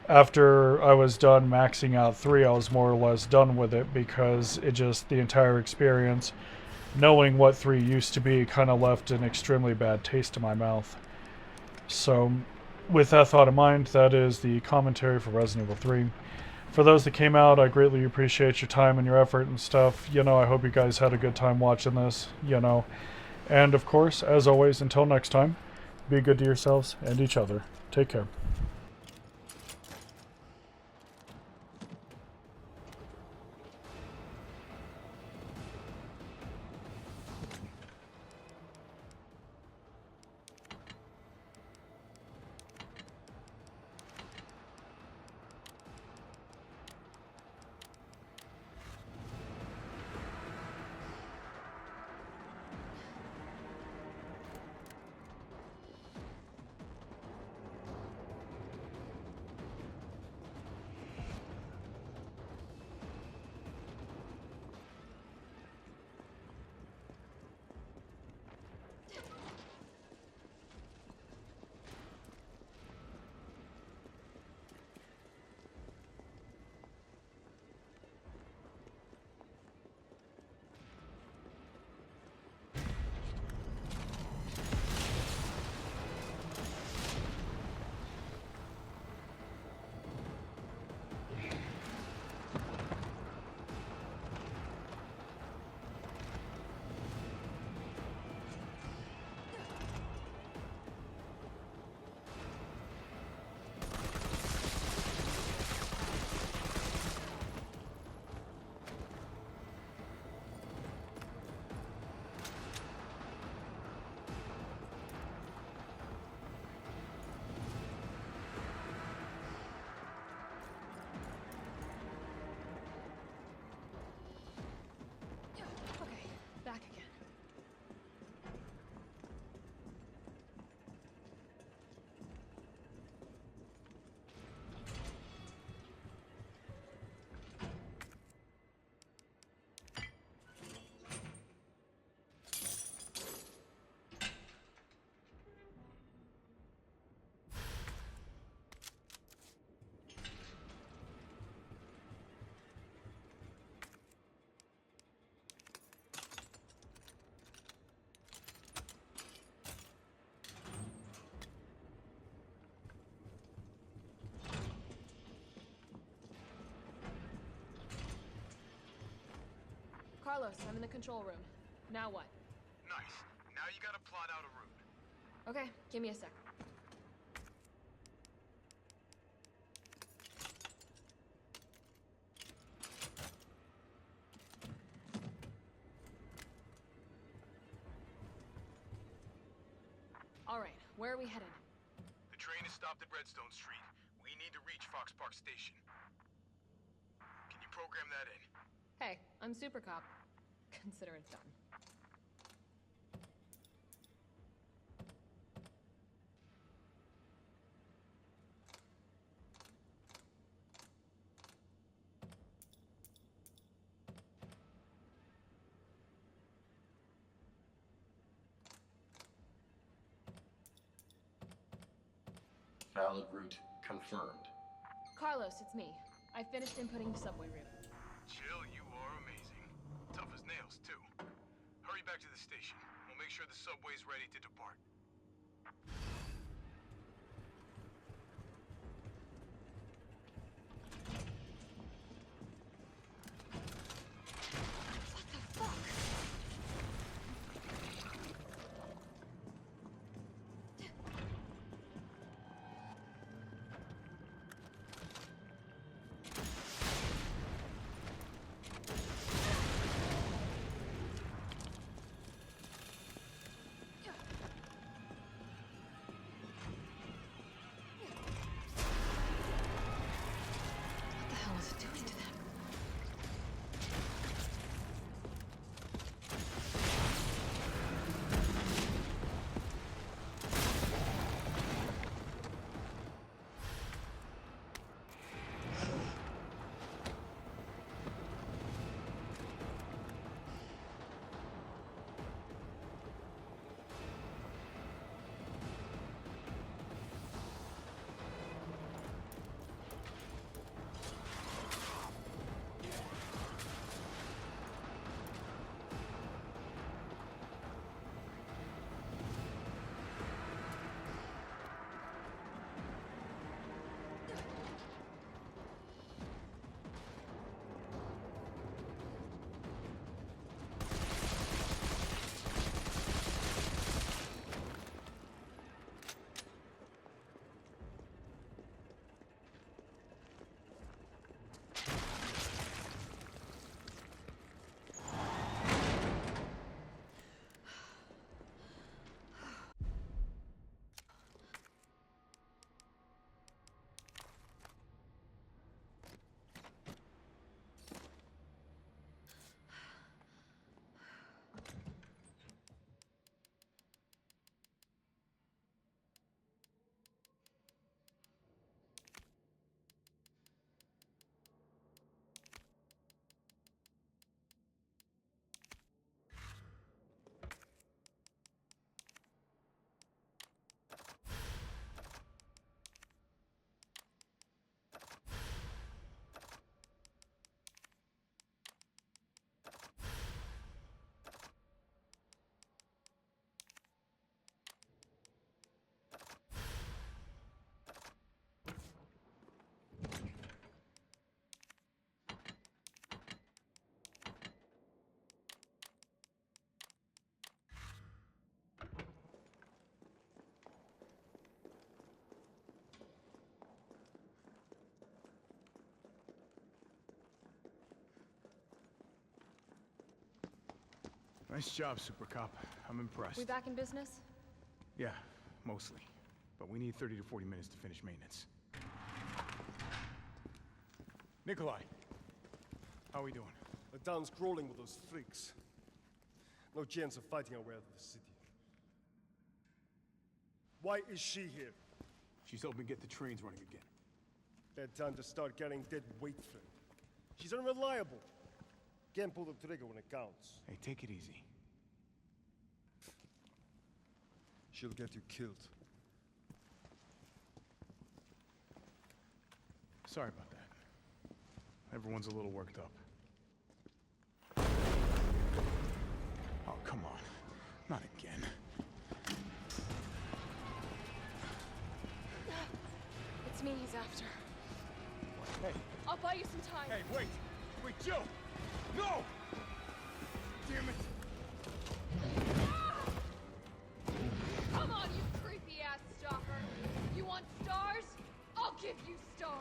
After I was done maxing out 3, I was more or less done with it, because it just, the entire experience, knowing what 3 used to be, kind of left an extremely bad taste in my mouth. So with that thought in mind, that is the commentary for Resident Evil 3. For those that came out, I greatly appreciate your time and your effort and stuff. I hope you guys had a good time watching this, And of course, as always, until next time, be good to yourselves and each other. Take care. Carlos, I'm in the control room. Now what? Nice. Now you gotta plot out a route. Okay, give me a sec. All right, where are we headed? The train is stopped at Redstone Street. We need to reach Fox Park Station. Can you program that in? Hey, I'm Super Cop. Consider it done. Valid route confirmed. Carlos, it's me. I finished inputting the subway route. Jill, you are amazing. Tough as nails, too. Hurry back to the station. We'll make sure the subway's ready to depart. What the hell is it doing to them? Nice job, Super Cop. I'm impressed. We back in business? Yeah, mostly. But we need 30 to 40 minutes to finish maintenance. Nikolai, how are we doing? The town's crawling with those freaks. No chance of fighting our way out of the city. Why is she here? She's helping get the trains running again. Bad time to start carrying dead weight, friend. She's unreliable. Can't pull the trigger when it counts. Hey, take it easy. She'll get you killed. Sorry about that. Everyone's a little worked up. Oh, come on. Not again. It's me he's after. Hey, I'll buy you some time. hey, wait! Wait, Jill! No! damn it! Come on, you creepy ass stalker! You want stars? I'll give you stars!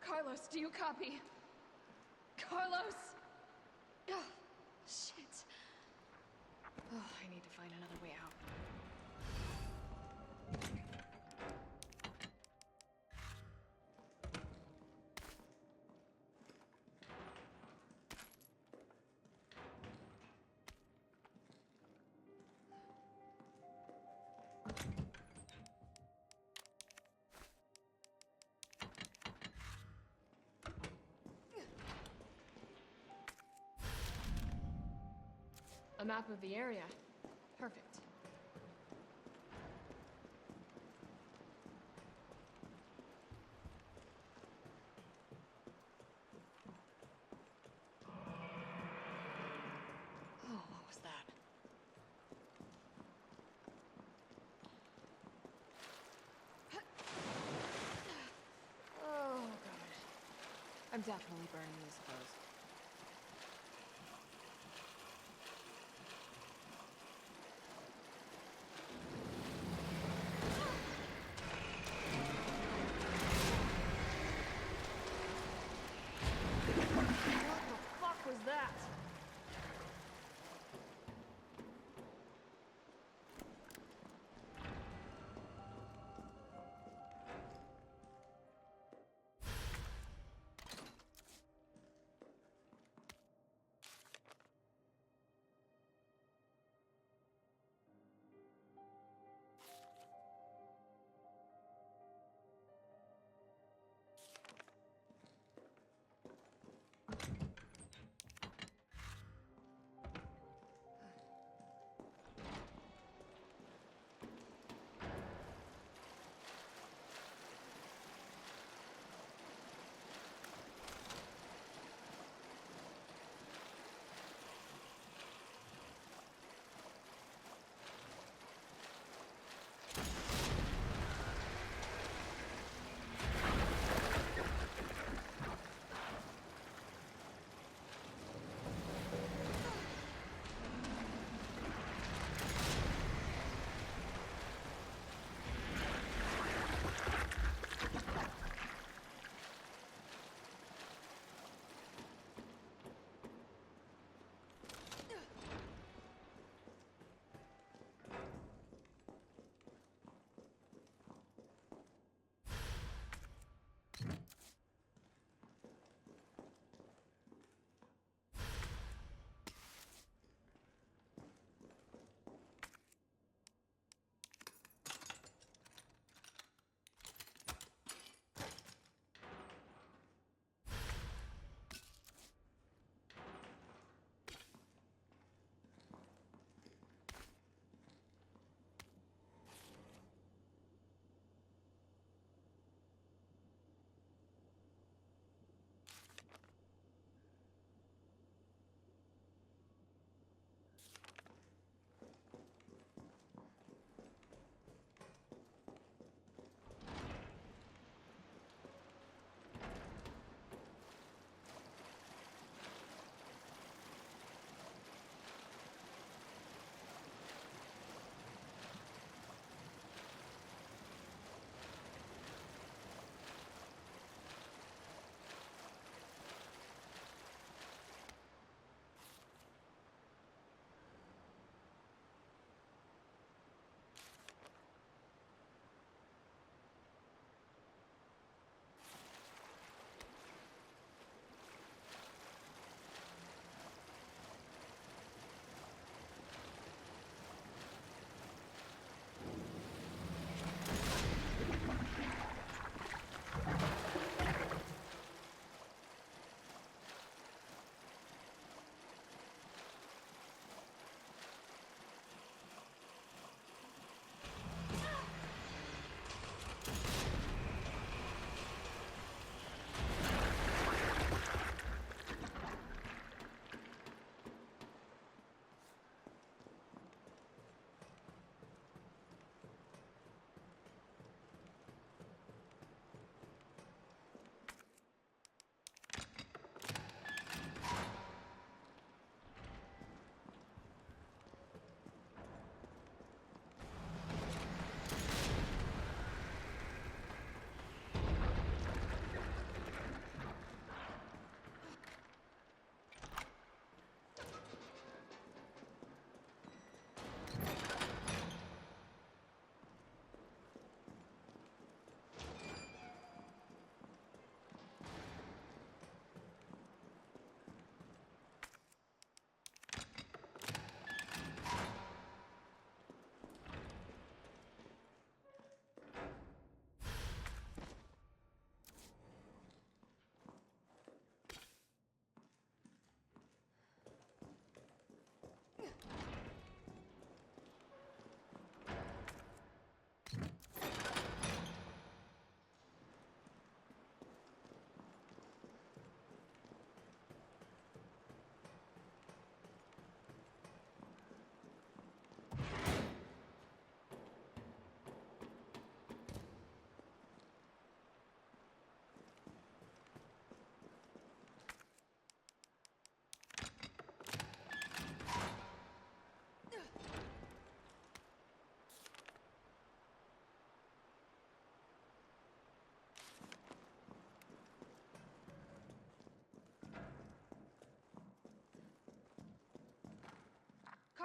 Carlos, do you copy? Carlos! Oh, shit. Oh, I need to find another way out. A map of the area. Perfect. Oh, what was that? Oh, God. I'm definitely burning these clothes. What was that?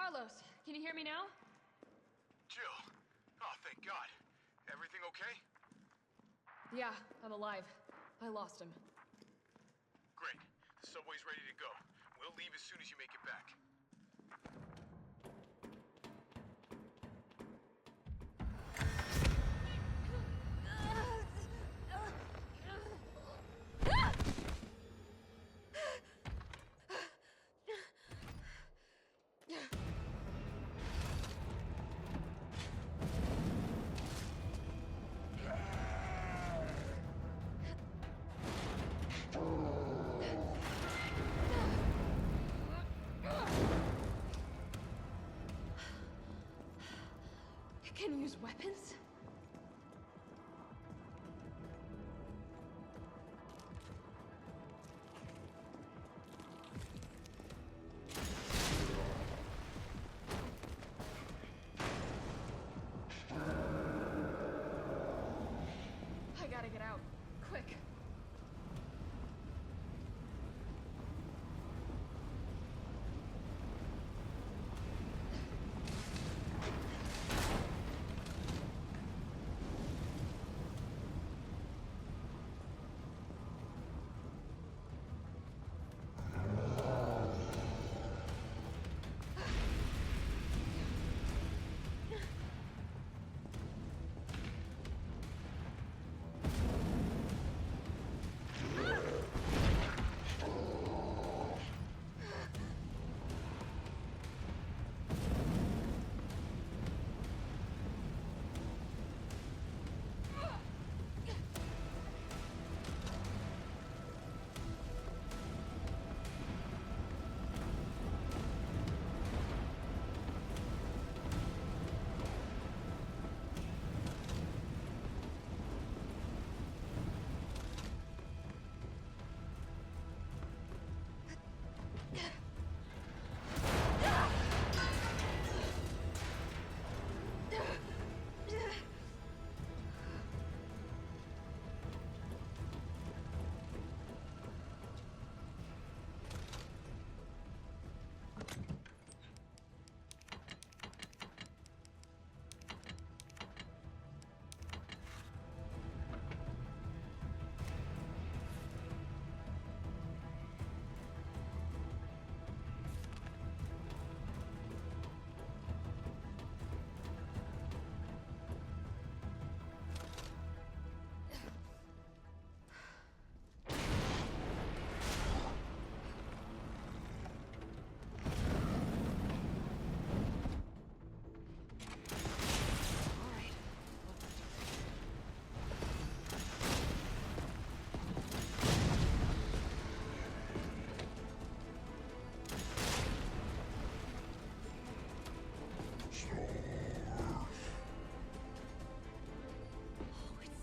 Carlos, can you hear me now? Jill. Oh, thank God. Everything okay? Yeah, I'm alive. I lost him. Great. The subway's ready to go. We'll leave as soon as you make it back. It can use weapons? I gotta get out. Quick.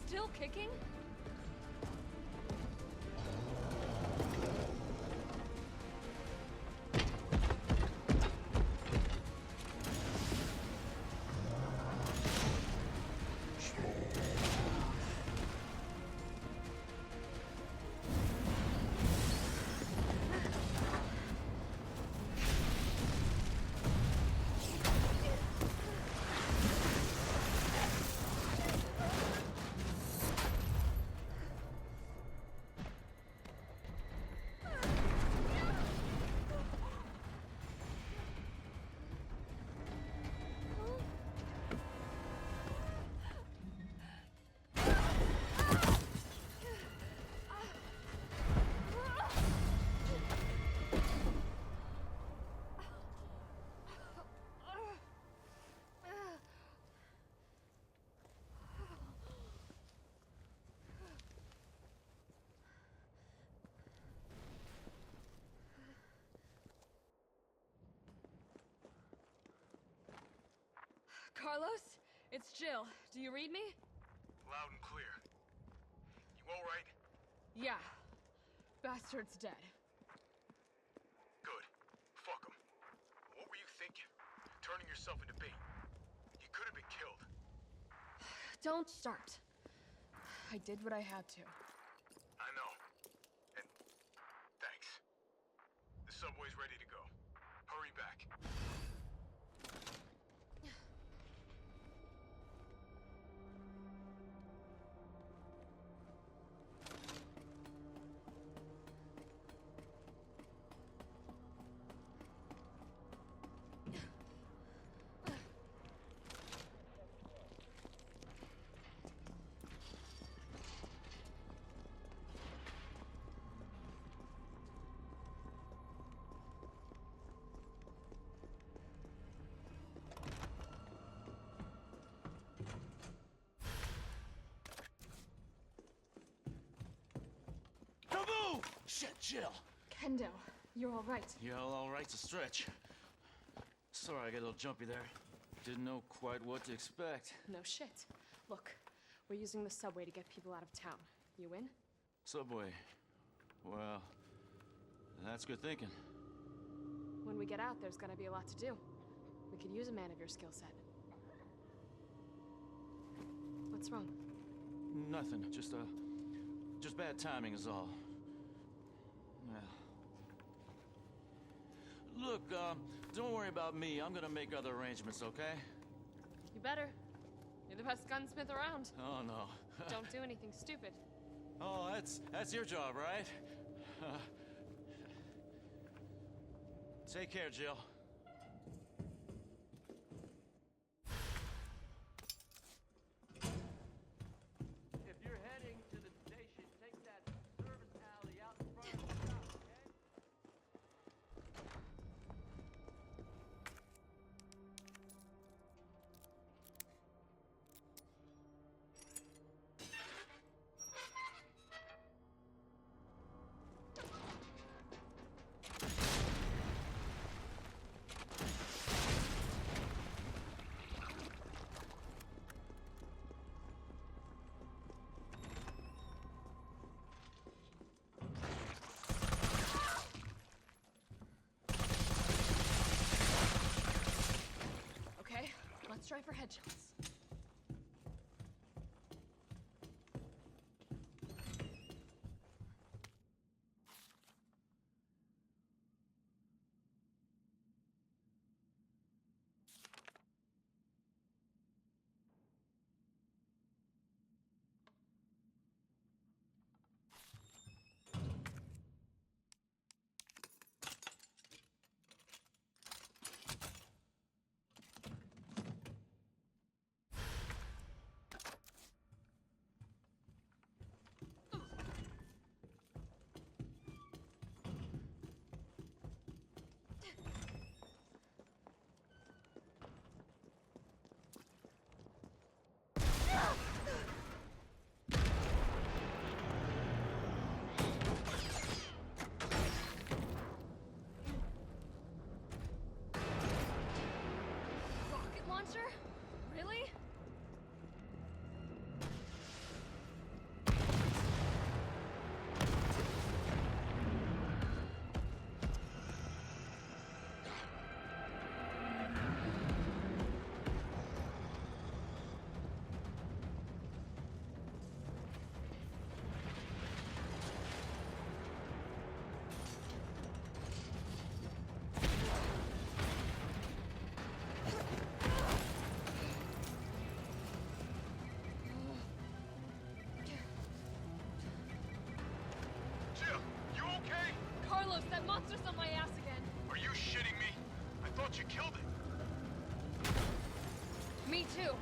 Still kicking? Carlos, it's Jill. Do you read me? Loud and clear. You all right? Yeah. Bastard's dead. Good. Fuck him. What were you thinking? Turning yourself into bait. You could have been killed. Don't start. I did what I had to. I know. And thanks. The subway's ready to go. Hurry back. Shit, Jill. Kendo, you're all right. Yeah, all right's a stretch. Sorry, I got a little jumpy there. Didn't know quite what to expect. No shit. Look, we're using the subway to get people out of town. You in? Subway. Well, that's good thinking. When we get out, there's gonna be a lot to do. We could use a man of your skill set. What's wrong? Nothing. Just bad timing is all. Well. Look, don't worry about me. I'm gonna make other arrangements, okay? You better. You're the best gunsmith around. Oh, no. Don't do anything stupid. Oh, that's your job, right? Take care, Jill. If you're heading to the station, take that service alley out in front of the shop, okay? Okay, let's try for headshots. Rocket launcher? Really? Jill, you okay? Carlos, that monster's on my ass again. Are you shitting me? I thought you killed it. Me too.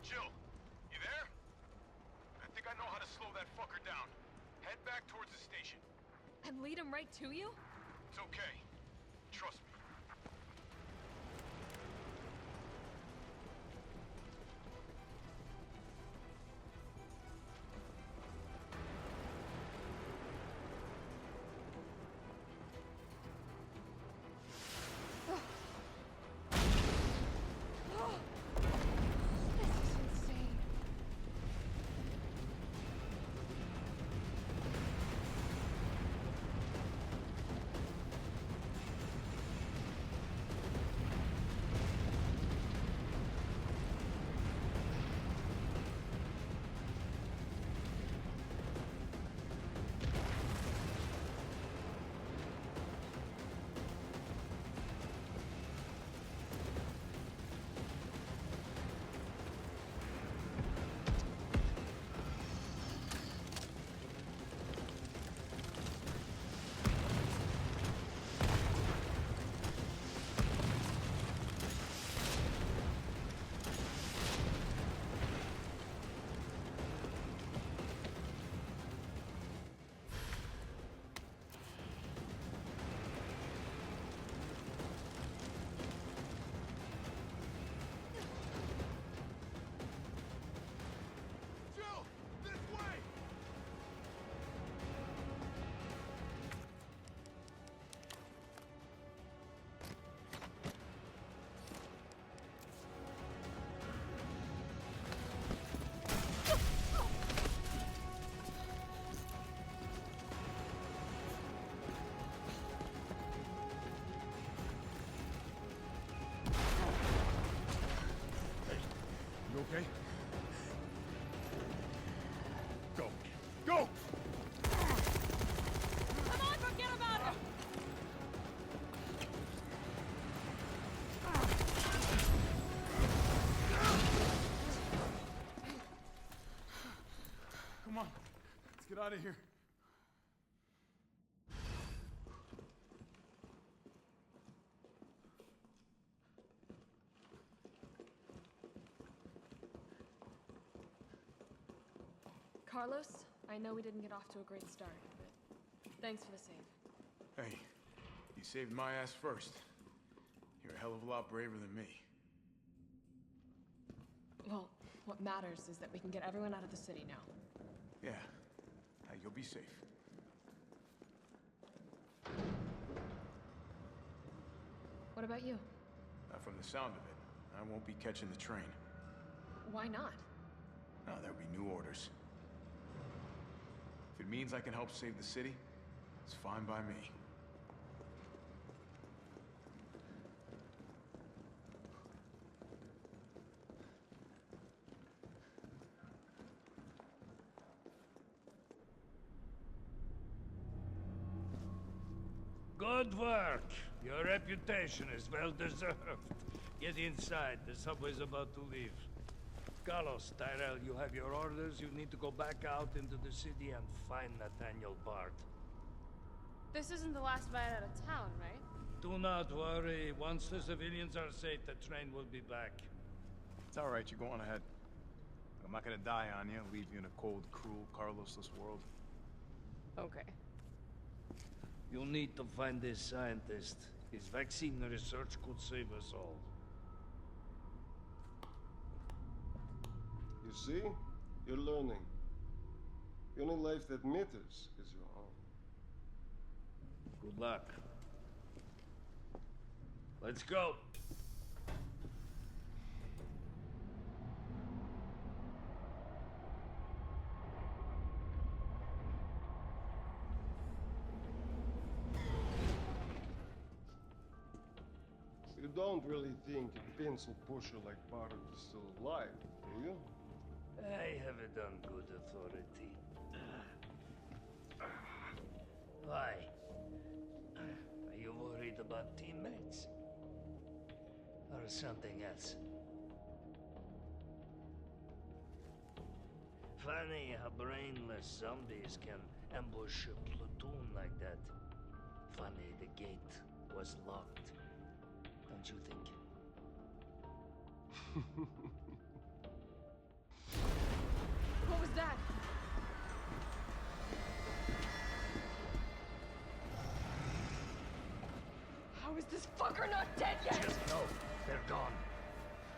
Jill, you there? I think I know how to slow that fucker down. Head back towards the station. And lead him right to you? It's okay. Trust me. This is insane. okay? Go. Go! Come on, forget about it! Come on. Let's get out of here. Carlos, I know we didn't get off to a great start, but thanks for the save. Hey, you saved my ass first. You're a hell of a lot braver than me. Well, what matters is that we can get everyone out of the city now. Yeah. Hey, you'll be safe. What about you? From the sound of it, I won't be catching the train. Why not? No, there'll be new orders. If it means I can help save the city, it's fine by me. Good work. Your reputation is well deserved. Get inside. The subway's about to leave. Carlos, Tyrell, you have your orders. You need to go back out into the city and find Nathaniel Bart. This isn't the last ride out of town, right? Do not worry. Once the civilians are safe, the train will be back. It's all right, you go on ahead. I'm not gonna die on you, leave you in a cold, cruel, Carlosless world. Okay. You'll need to find this scientist. His vaccine research could save us all. You see? You're learning. The only life that matters is your own. Good luck. Let's go. You don't really think a pencil pusher like Bart is still alive, do you? I have it on good authority. Why? Are you worried about teammates? Or something else? Funny how brainless zombies can ambush a platoon like that. Funny the gate was locked. Don't you think? What was that? How is this fucker not dead yet? Just know they're gone.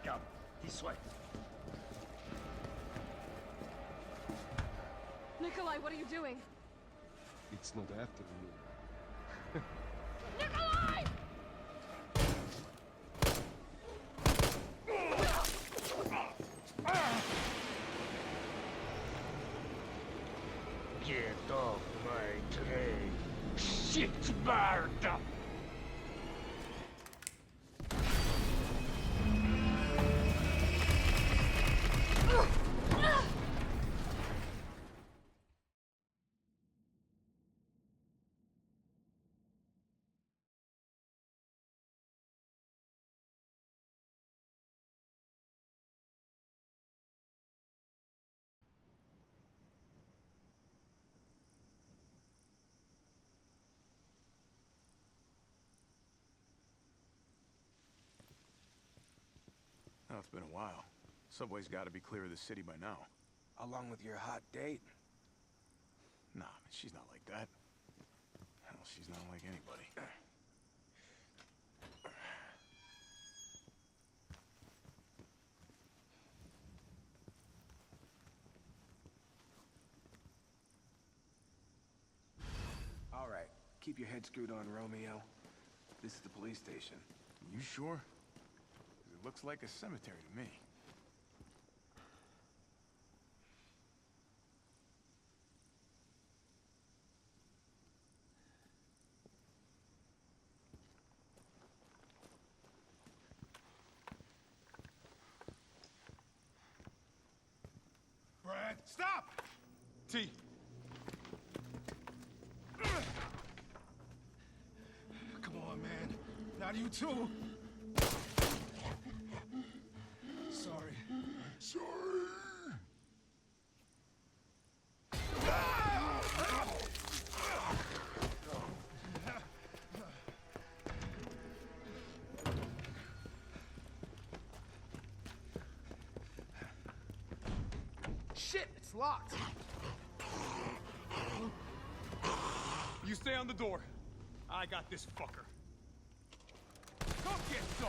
Come, this way. Nikolai, what are you doing? It's not after you. Nikolai! Get off my train. Shit, Bart! Oh, it's been a while. Subway's gotta be clear of the city by now. Along with your hot date? Nah, man, she's not like that. Hell, she's not like anybody. All right, keep your head screwed on, Romeo. This is the police station. You sure? 'Cause it looks like a cemetery to me. Stop! T. Come on, man. Not you too. Sorry. Sorry. Shit, it's locked. You stay on the door. I got this fucker. Come get some!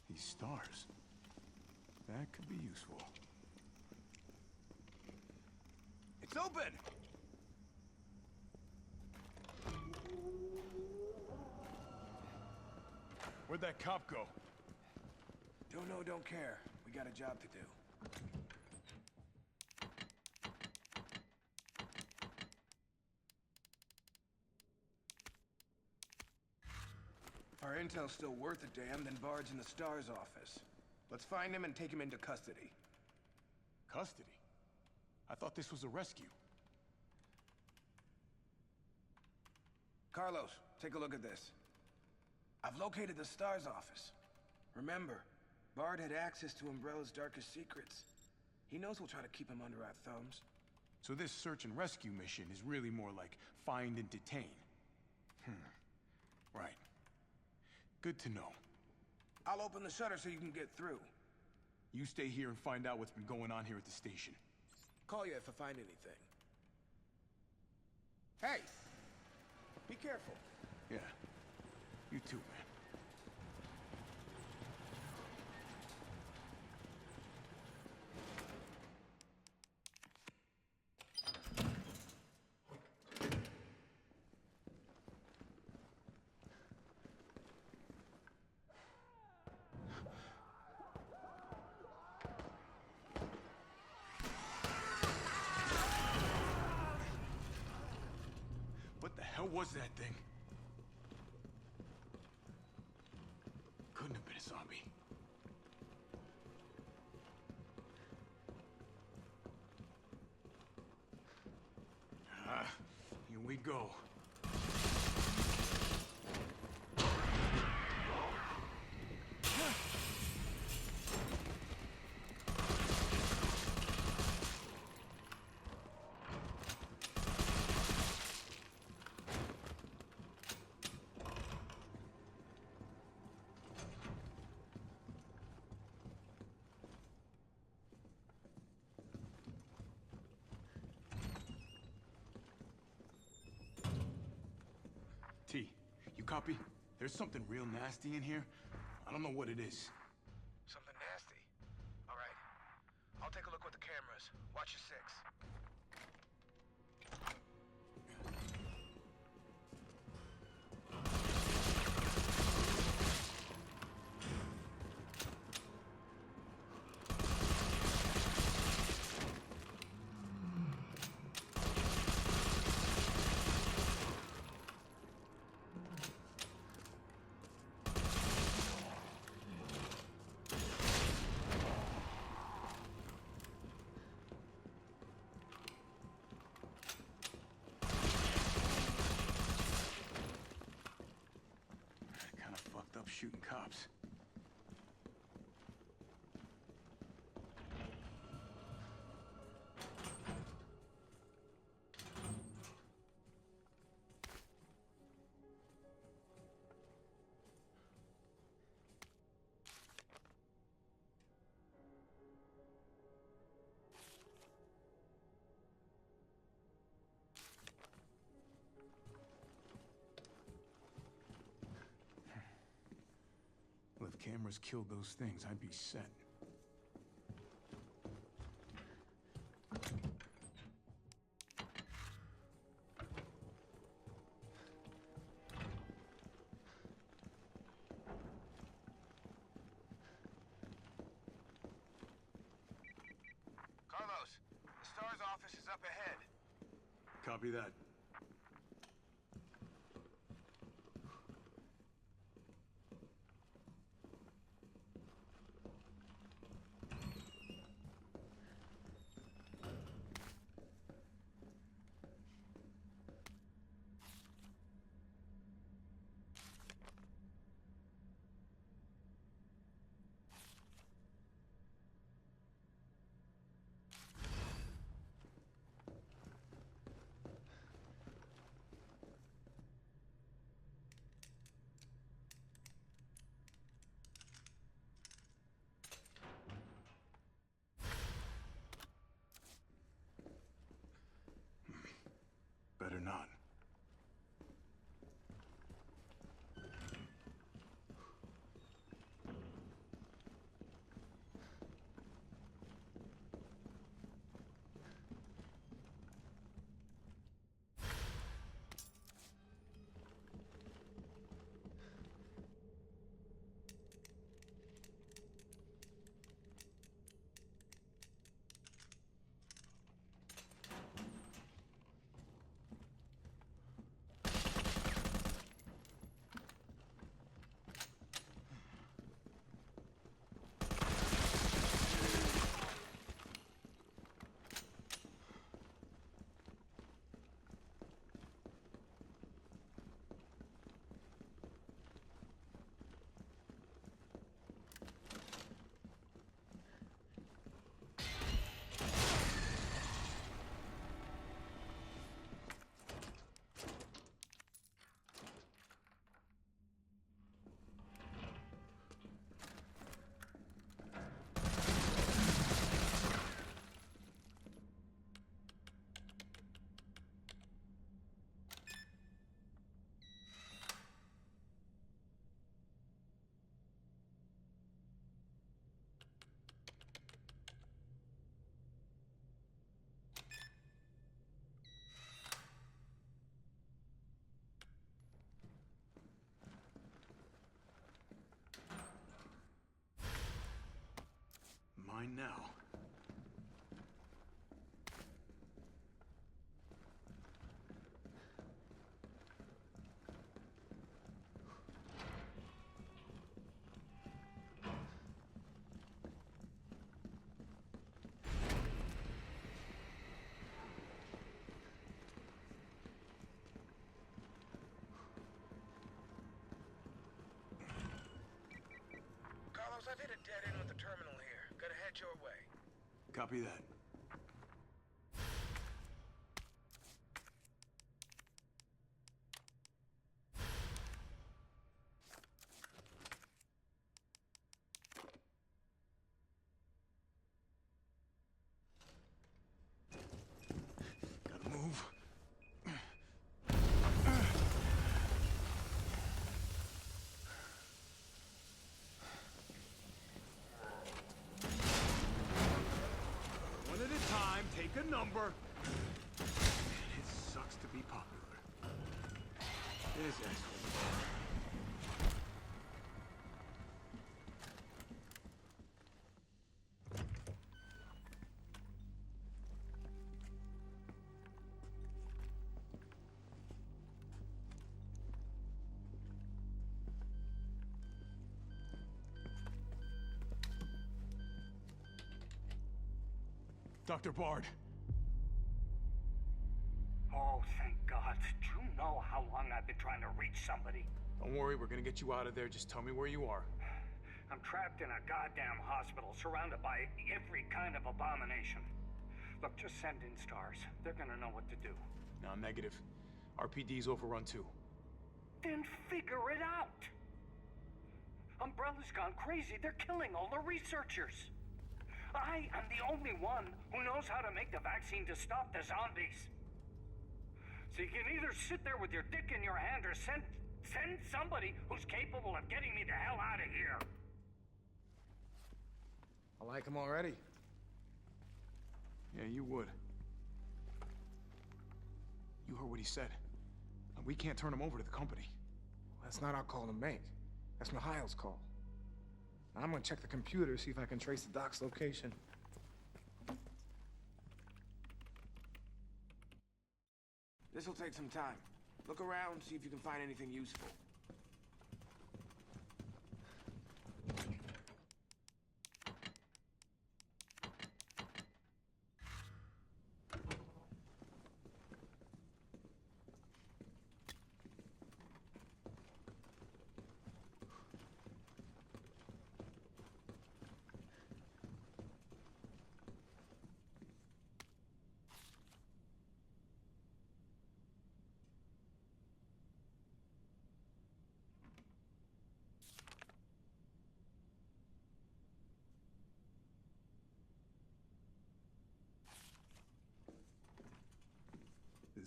These stars. That could be useful. It's open! Where'd that cop go? Don't know, don't care. We got a job to do. Our intel's still worth a damn, then Bard's in the STARS office. Let's find him and take him into custody. Custody? I thought this was a rescue. Carlos, take a look at this. I've located the STARS office. Remember, Bard had access to Umbrella's darkest secrets. He knows we'll try to keep him under our thumbs. So this search and rescue mission is really more like find and detain. Right. Good to know. I'll open the shutter so you can get through. You stay here and find out what's been going on here at the station. Call you if I find anything. Hey! Be careful. Yeah. You too, man. What the hell was that thing? Couldn't have been a zombie. Here we go. T, you copy? There's something real nasty in here. I don't know what it is. Something nasty. All right. I'll take a look with the cameras. Watch your six. Kind of fucked up shooting cops. Well, if cameras killed those things, I'd be set. Carlos, the STARS office is up ahead. Copy that. on. Mine now. Carlos, I've hit a dead end with the terminal here. Gotta head your way. Copy that. Gotta move. One at a time, take a number. It sucks to be popular. This asshole. Dr. Bard. Oh, thank God. Do you know how long I've been trying to reach somebody? Don't worry, we're gonna get you out of there. Just tell me where you are. I'm trapped in a goddamn hospital, surrounded by every kind of abomination. Look, just send in stars. They're gonna know what to do. No, negative. RPD's overrun too. Then figure it out! Umbrella's gone crazy. They're killing all the researchers. I am the only one who knows how to make the vaccine to stop the zombies. So you can either sit there with your dick in your hand or send somebody who's capable of getting me the hell out of here. I like him already. Yeah, you would. You heard what he said. And we can't turn him over to the company. That's not our call to make. That's Mikhail's call. I'm gonna check the computer, see if I can trace the doc's location. This'll take some time. Look around, see if you can find anything useful.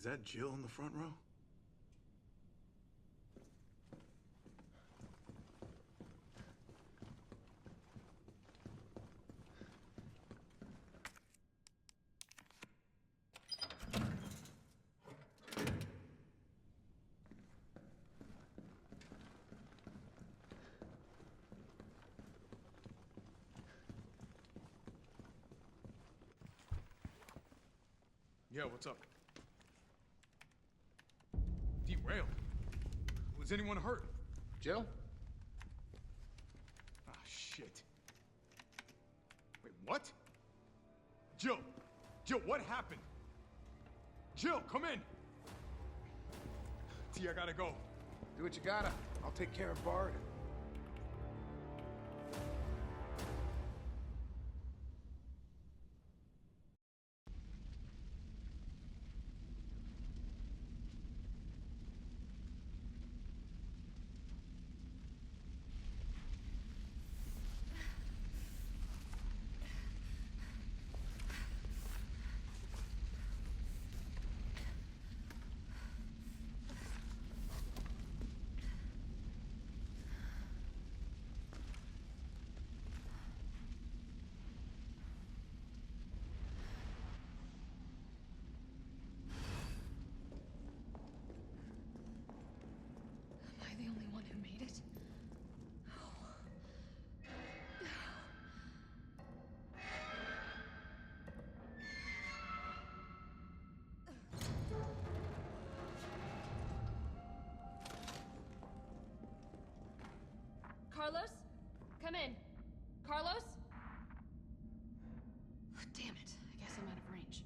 Is that Jill in the front row? Yeah, what's up? Derailed. Was anyone hurt? Jill? Ah, shit. Wait, what? Jill! Jill, what happened? Jill, come in! T, I gotta go. Do what you gotta. I'll take care of Bard. Am I the only one who made it? Carlos? Come in. Carlos? Damn it. I guess I'm out of range.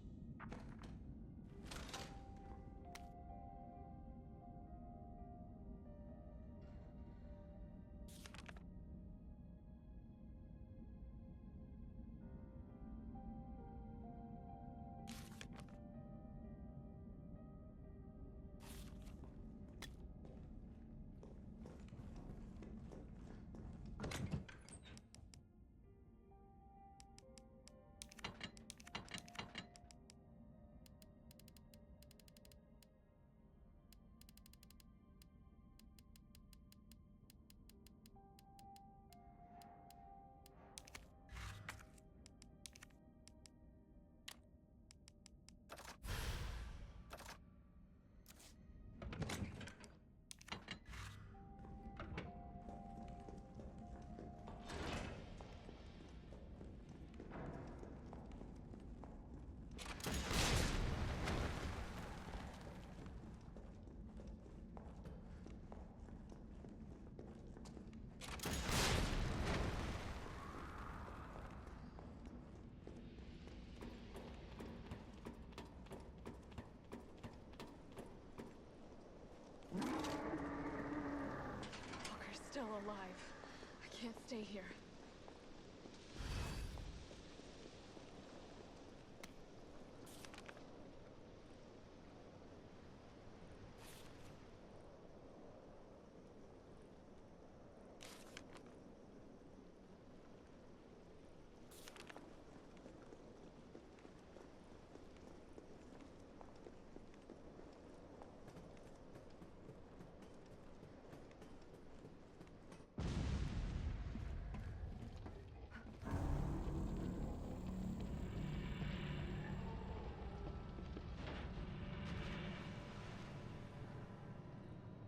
Walker's still alive. I can't stay here.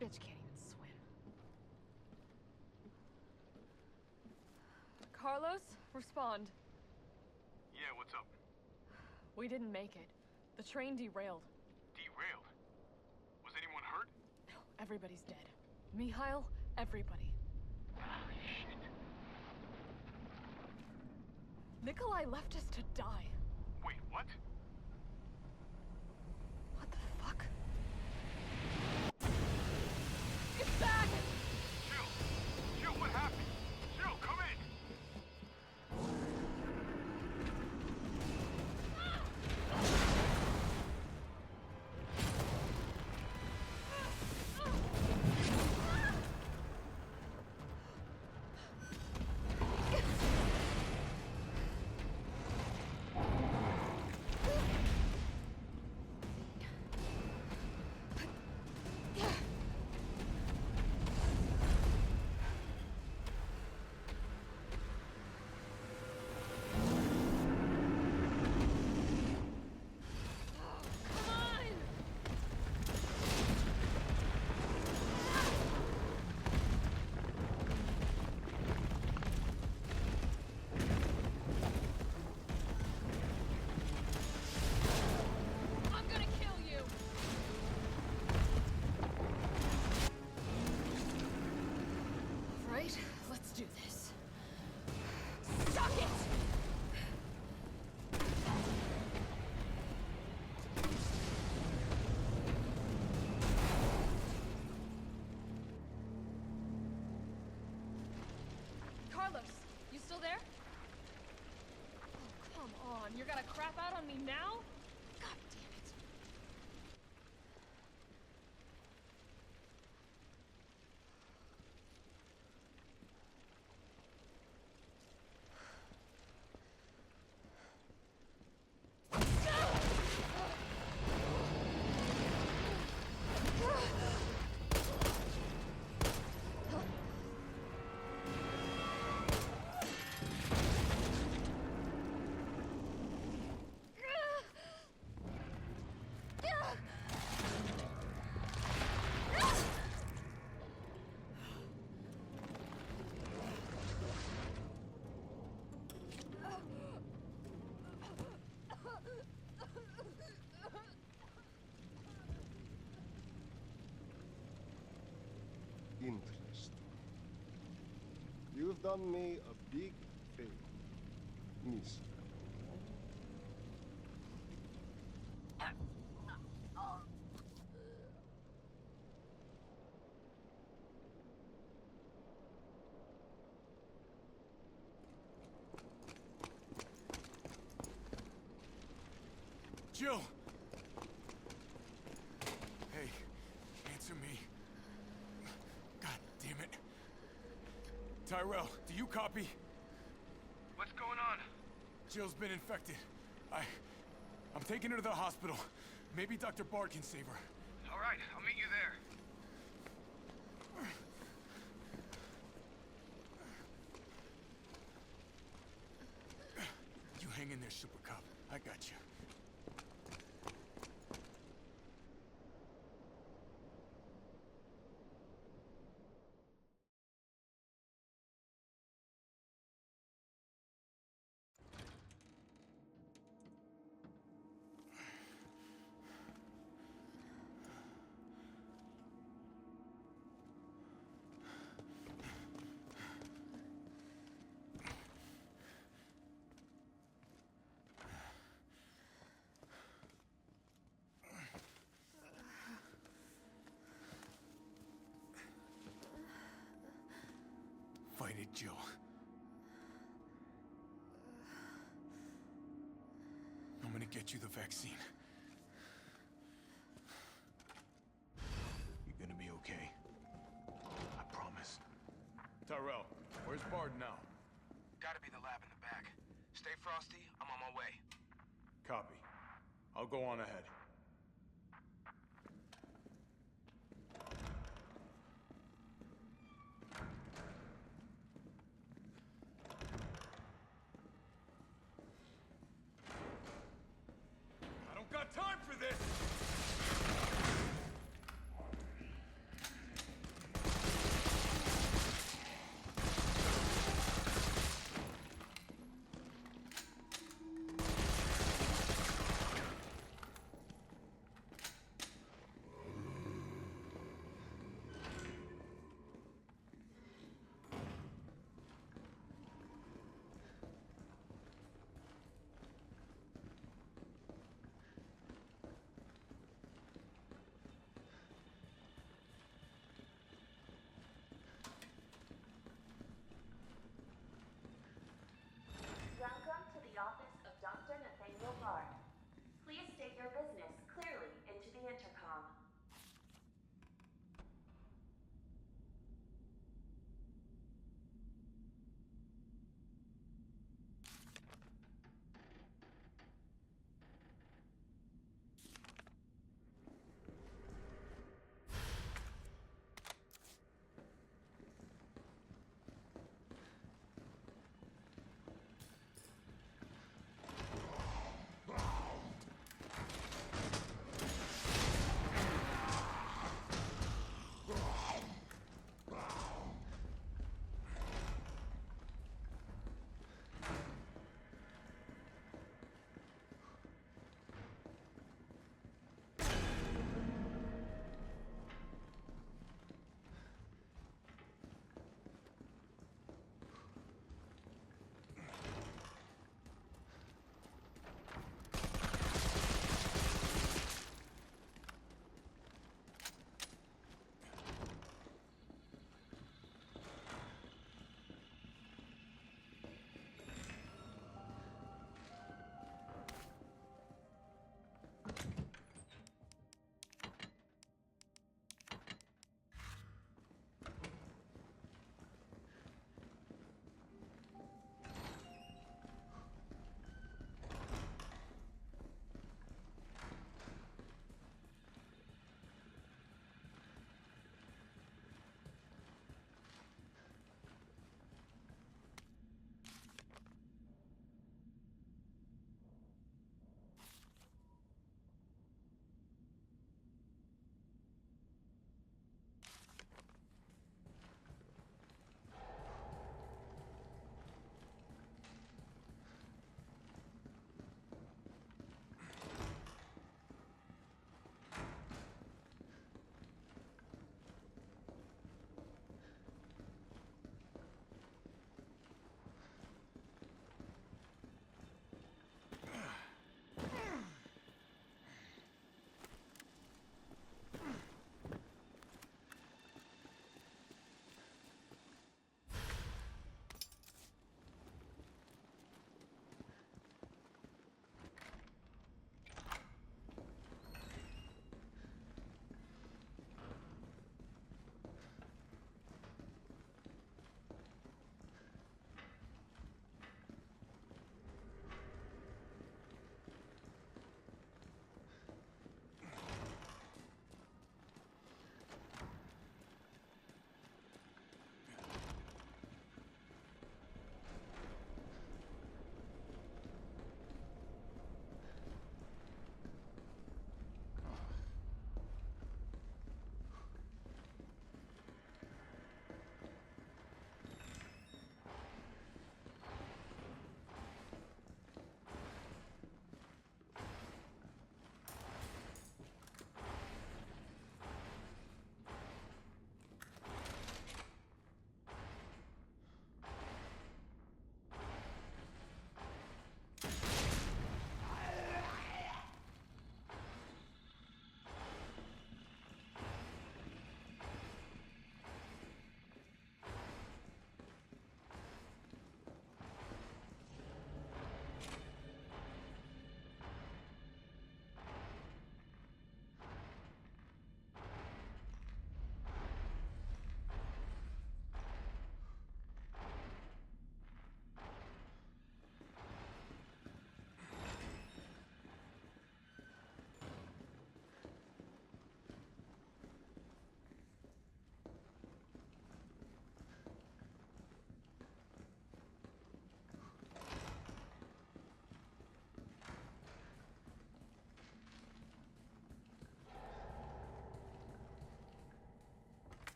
Bitch can't even swim. Carlos, respond. Yeah, what's up? We didn't make it. The train derailed. Derailed? Was anyone hurt? No, everybody's dead. Mikhail, everybody. Shit. Nikolai left us to die. Wait, what? What the fuck? It's back! Jill! Jill, what happened? Jill, come in! Carlos, you still there? Oh, come on. You're gonna crap out on me now? God damn it. Interesting. You've done me a big favor, mister. Jill! Hey, answer me. God damn it. Tyrell, do you copy? What's going on? Jill's been infected. I'm taking her to the hospital. Maybe Dr. Bard can save her. All right, I'll meet you there. You hang in there, Super Cop. I got you. Fight it, Jill. I'm gonna get you the vaccine. You're gonna be okay. I promise. Tyrell, where's Bard now? Gotta be the lab in the back. Stay frosty, I'm on my way. Copy. I'll go on ahead. I don't got time for this!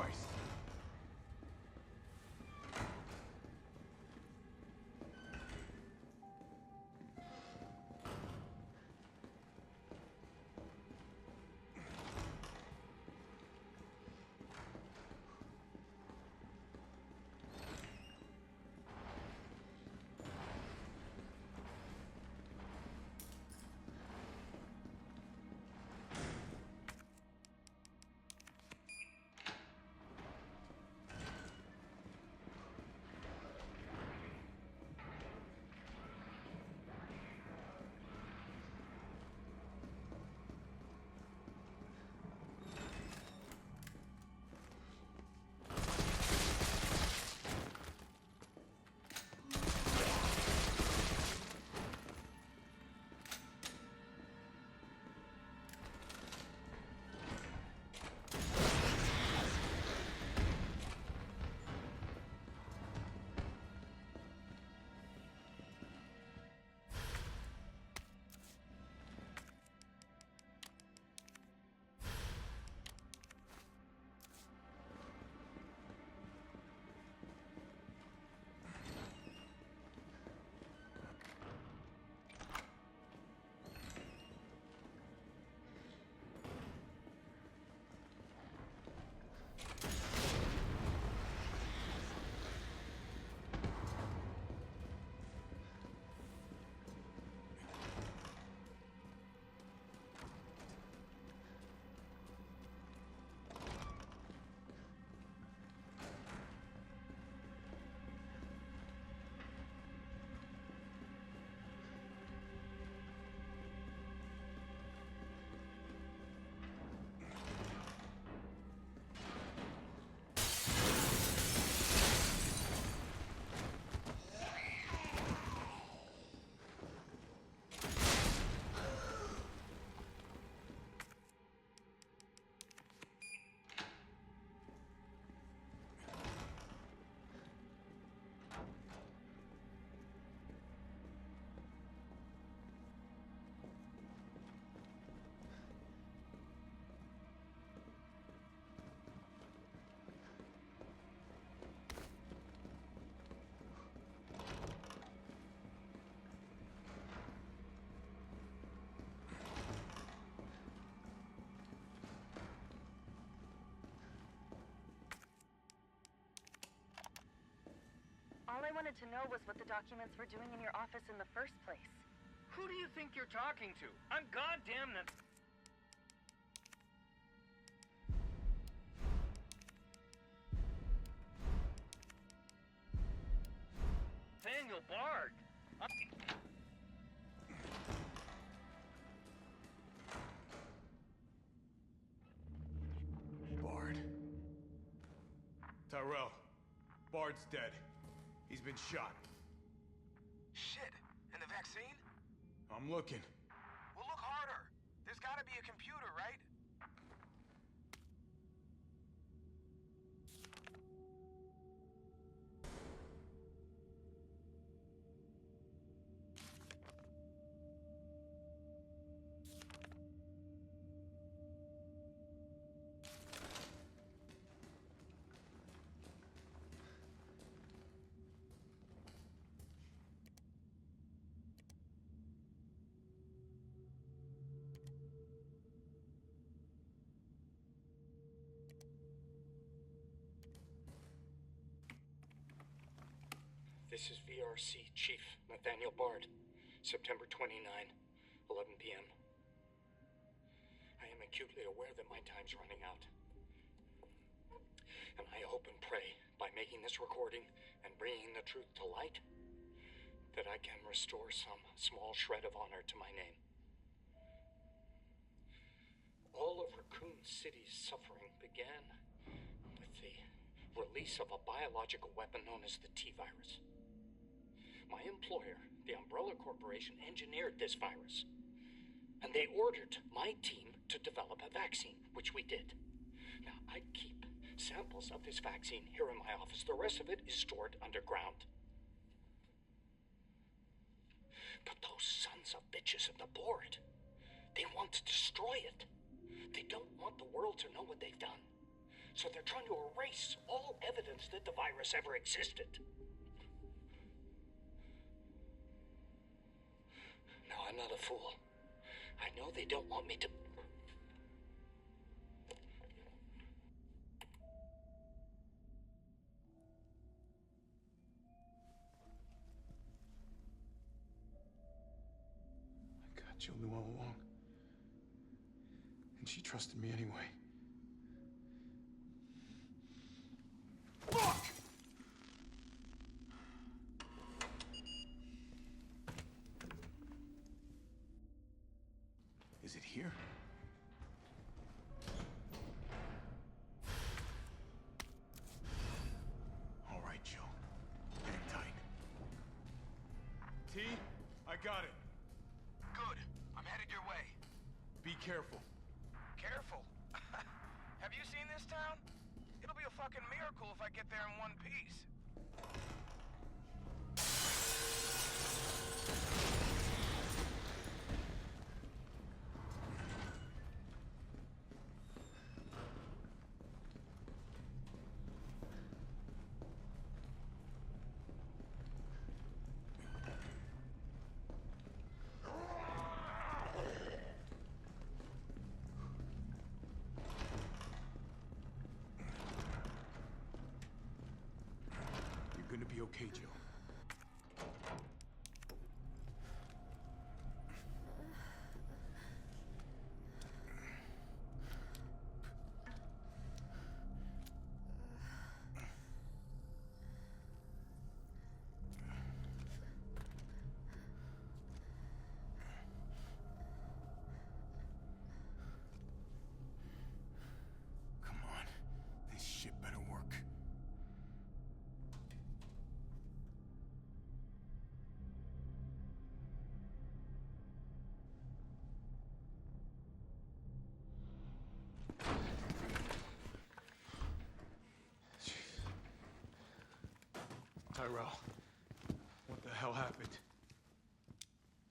Christ. All I wanted to know was what the documents were doing in your office in the first place. Who do you think you're talking to? I'm goddamn the... Nathaniel Bard. Bard. Tyrell. Bard's dead. He's been shot. Shit. And the vaccine? I'm looking. Well, look harder. There's gotta be a computer, right? This is VRC Chief Nathaniel Bard, September 29, 11 p.m. I am acutely aware that my time's running out. And I hope and pray, by making this recording and bringing the truth to light, that I can restore some small shred of honor to my name. All of Raccoon City's suffering began with the release of a biological weapon known as the T-virus. My employer, the Umbrella Corporation, engineered this virus. And they ordered my team to develop a vaccine, which we did. Now, I keep samples of this vaccine here in my office. The rest of it is stored underground. But those sons of bitches in the board, they want to destroy it. They don't want the world to know what they've done. So they're trying to erase all evidence that the virus ever existed. No, I'm not a fool. I know they don't want me to... Jill knew all along. And she trusted me anyway. Fuck! Is it here? All right, Jill. Hang tight. T, I got it. Good. I'm headed your way. Be careful. Careful. Have you seen this town? It'll be a fucking miracle if I get there in one piece. You're gonna be okay, Jill. Come on. This shit better work. Tyrell, what the hell happened?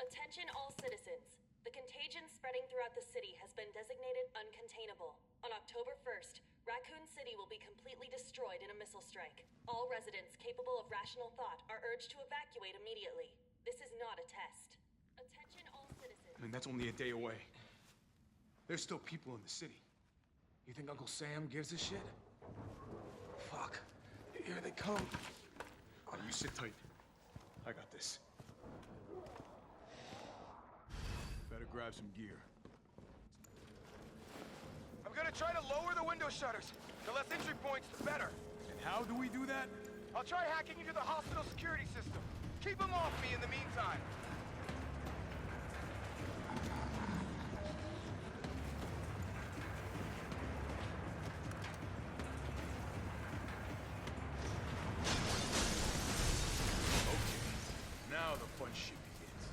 Attention all citizens. The contagion spreading throughout the city has been designated uncontainable. On October 1st, Raccoon City will be completely destroyed in a missile strike. All residents capable of rational thought are urged to evacuate immediately. This is not a test. Attention all citizens. I mean, that's only a day away. There's still people in the city. You think Uncle Sam gives a shit? Fuck. Here they come. Oh, you sit tight. I got this. Better grab some gear. I'm gonna try to lower the window shutters. The less entry points, the better. And how do we do that? I'll try hacking into the hospital security system. Keep them off me in the meantime. Now the fun shit begins.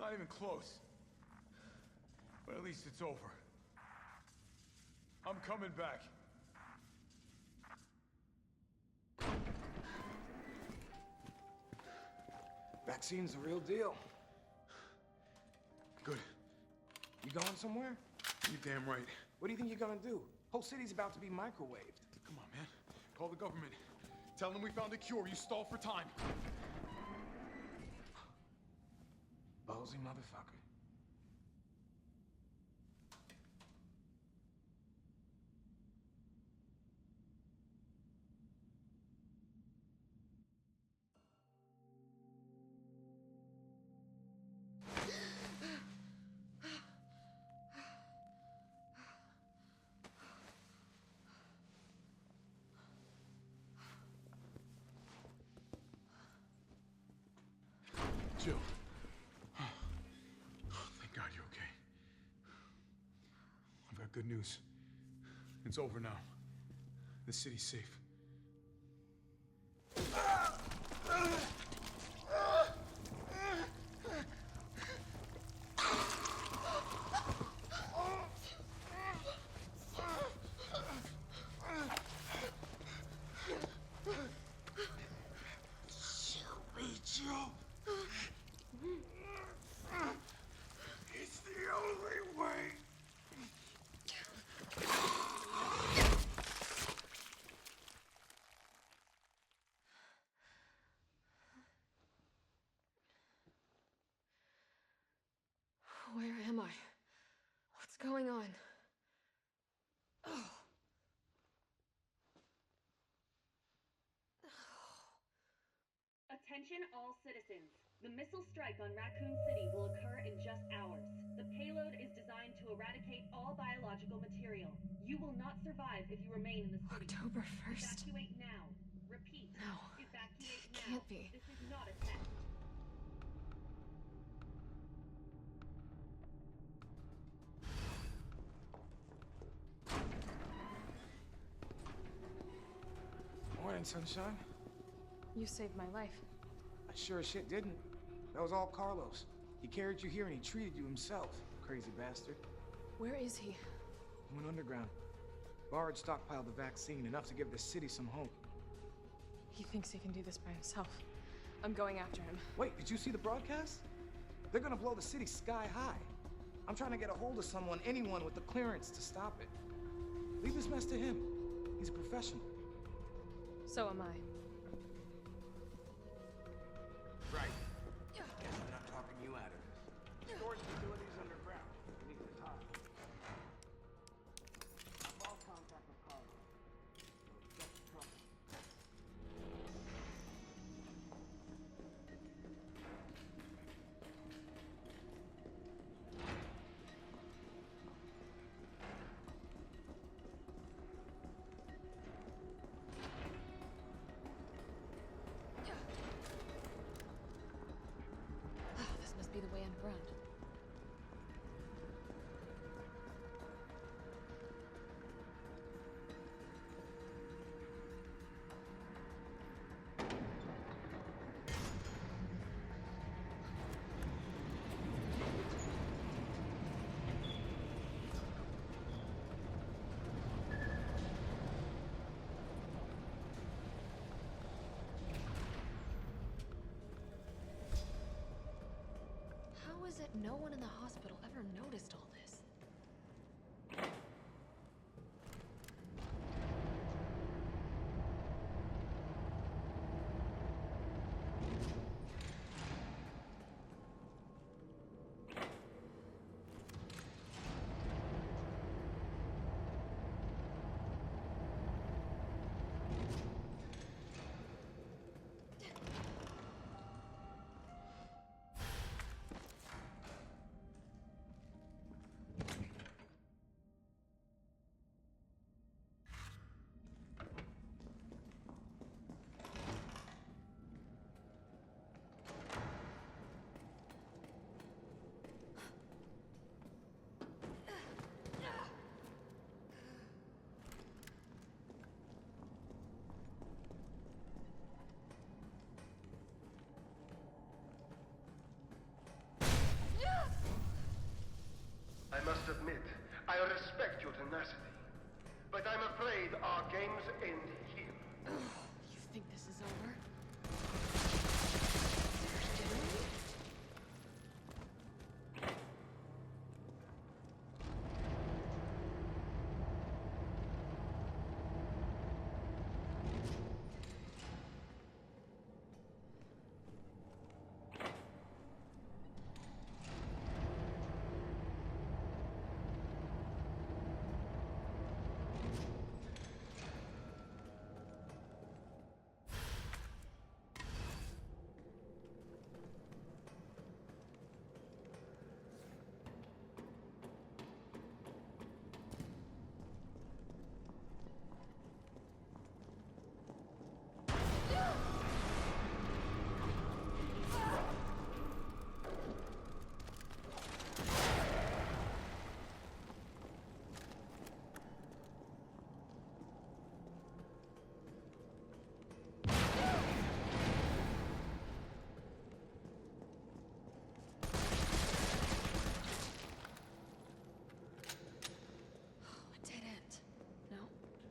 Not even close. But at least it's over. I'm coming back. Vaccine's the real deal. Good. You going somewhere? You're damn right. What do you think you're gonna do? Whole city's about to be microwaved. Come on, man. Call the government. Tell them we found a cure. You stall for time. Ballsy motherfucker. Jill. Thank God you're okay. I've got good news. It's over now. The city's safe. It's the only way. Where am I? What's going on? Oh. Attention all citizens. The missile strike on Raccoon City will occur in just hours. The payload is designed to eradicate all biological material. You will not survive if you remain in the city. October 1st? Evacuate now. Repeat. No. Evacuate It now. can't be. This is not a test. Morning, sunshine. You saved my life. I sure as shit didn't. That was all Carlos. He carried you here and he treated you himself, crazy bastard. Where is he? He went underground. Bard stockpiled the vaccine, enough to give the city some hope. He thinks he can do this by himself. I'm going after him. Wait, did you see the broadcast? They're gonna blow the city sky high. I'm trying to get a hold of someone, anyone with the clearance to stop it. Leave this mess to him. He's a professional. So am I. Right. Guess I'm not talking you out of this. Storage facilities underground, beneath the top. I've lost contact with Carlos. So just trouble. This must be the way underground. How is it no one in the hospital ever noticed all this? I respect your tenacity, but I'm afraid our games end here. You think this is over?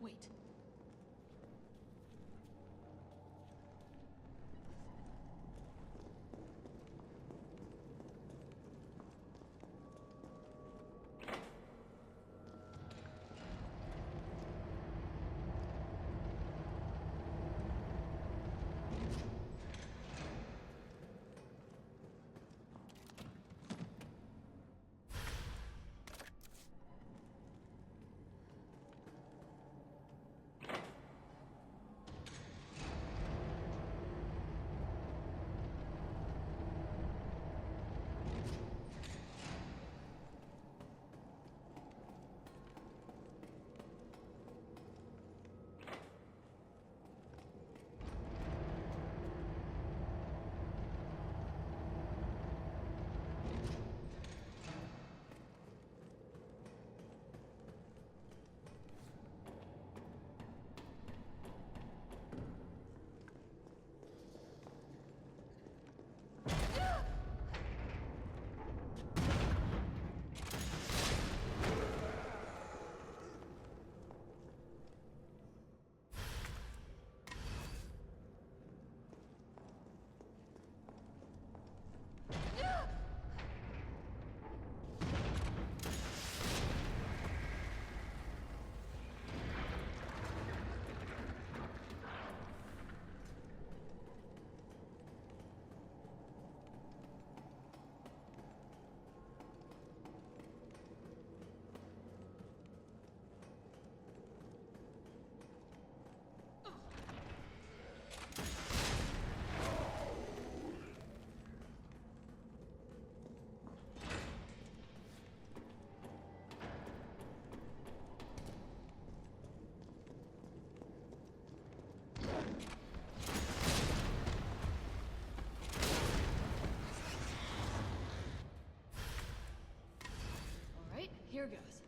Wait. Here goes.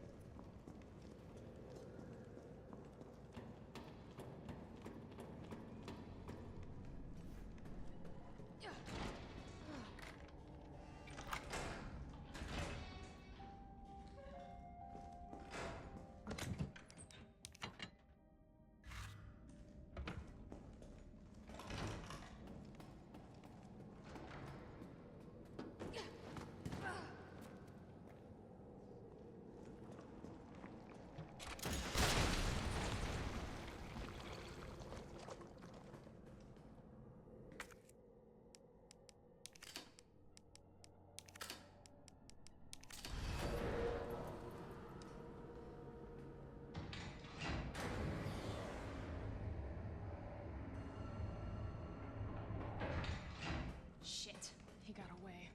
Shit, he got away.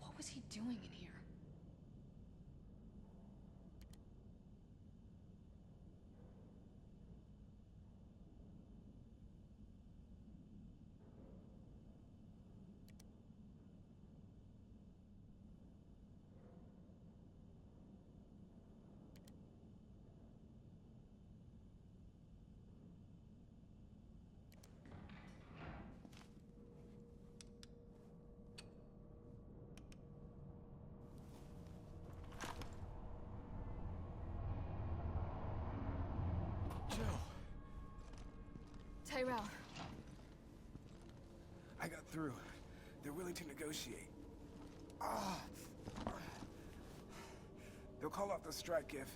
What was he doing in here? Tyrell. I got through. They're willing to negotiate. Ah. They'll call off the strike if,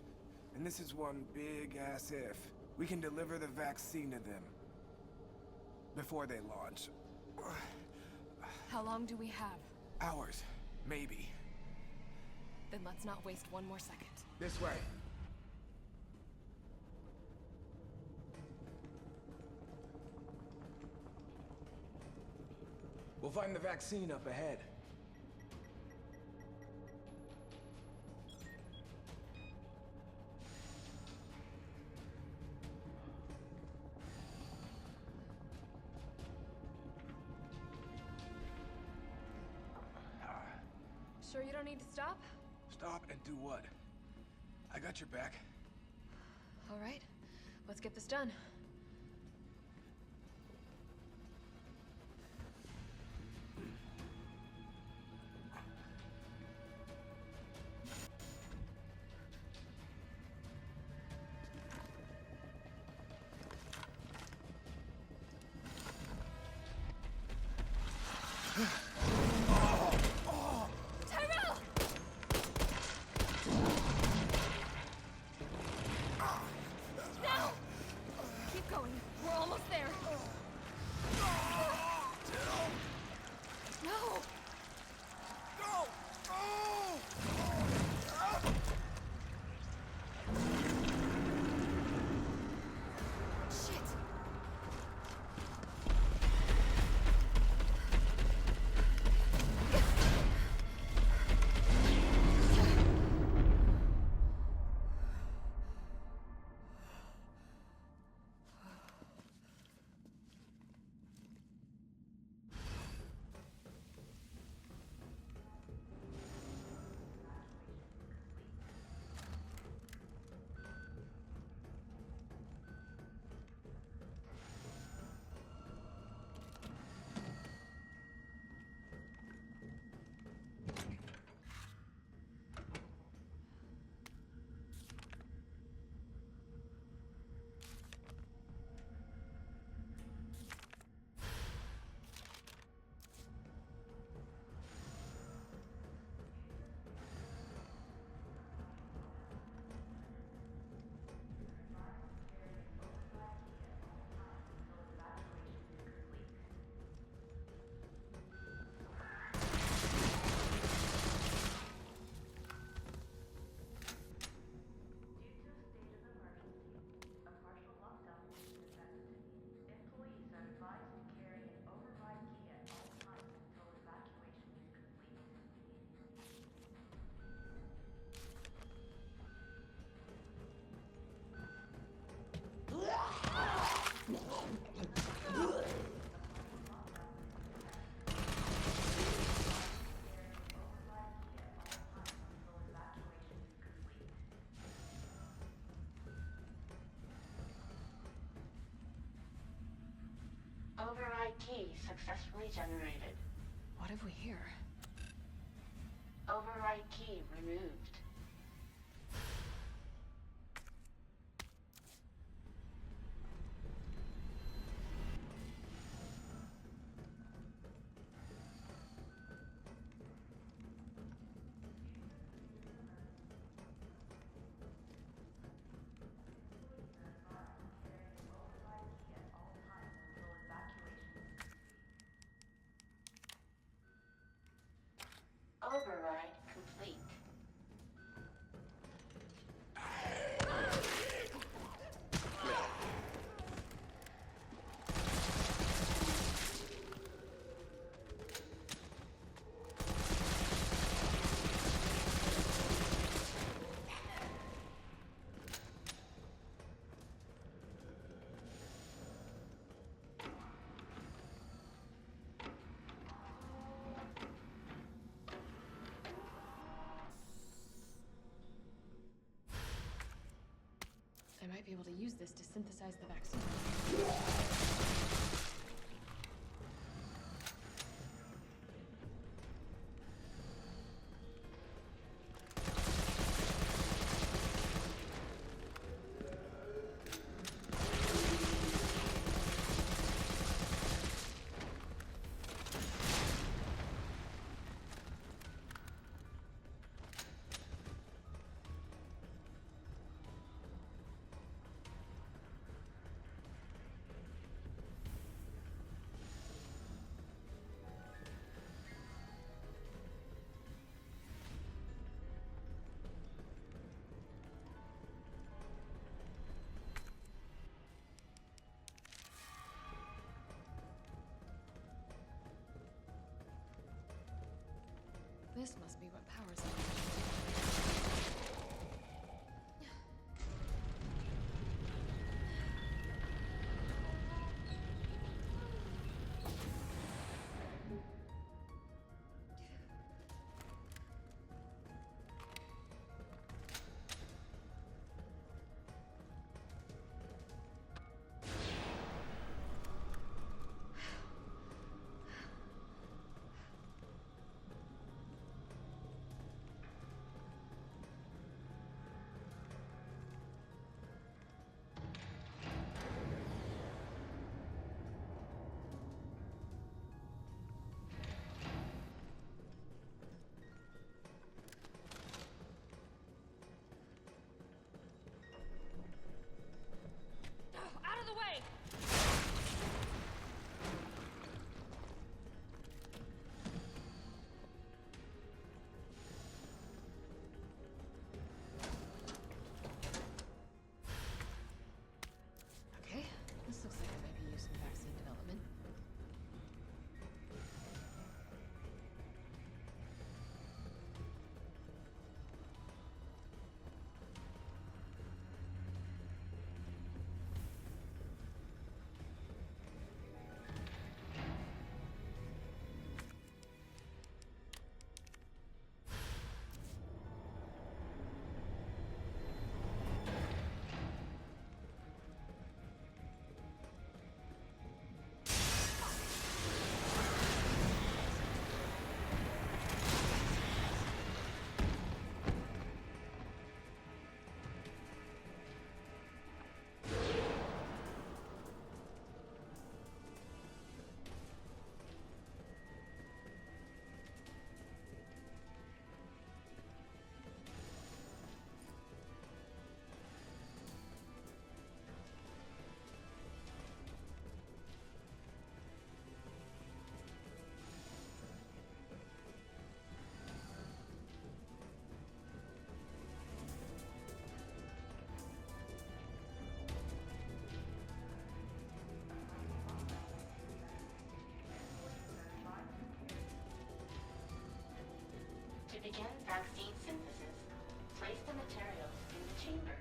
and this is one big-ass if, we can deliver the vaccine to them. Before they launch. How long do we have? Hours. Maybe. Then let's not waste one more second. This way. We'll find the vaccine up ahead. Sure you don't need to stop? Stop and do what? I got your back. All right, let's get this done. Tyrell! Now! Keep going. We're almost there. No! Go! Shit! Override key successfully generated. What have we here? Override key removed. Override complete. I might be able to use this to synthesize the vaccine. This must be what powers it. Out of the way! Okay, this looks like it might be used in vaccine development. To begin vaccine synthesis, place the materials in the chamber.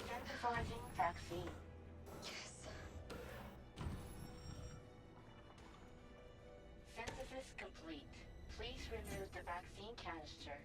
Synthesizing vaccine. Yes. Synthesis complete. Please remove the vaccine canister.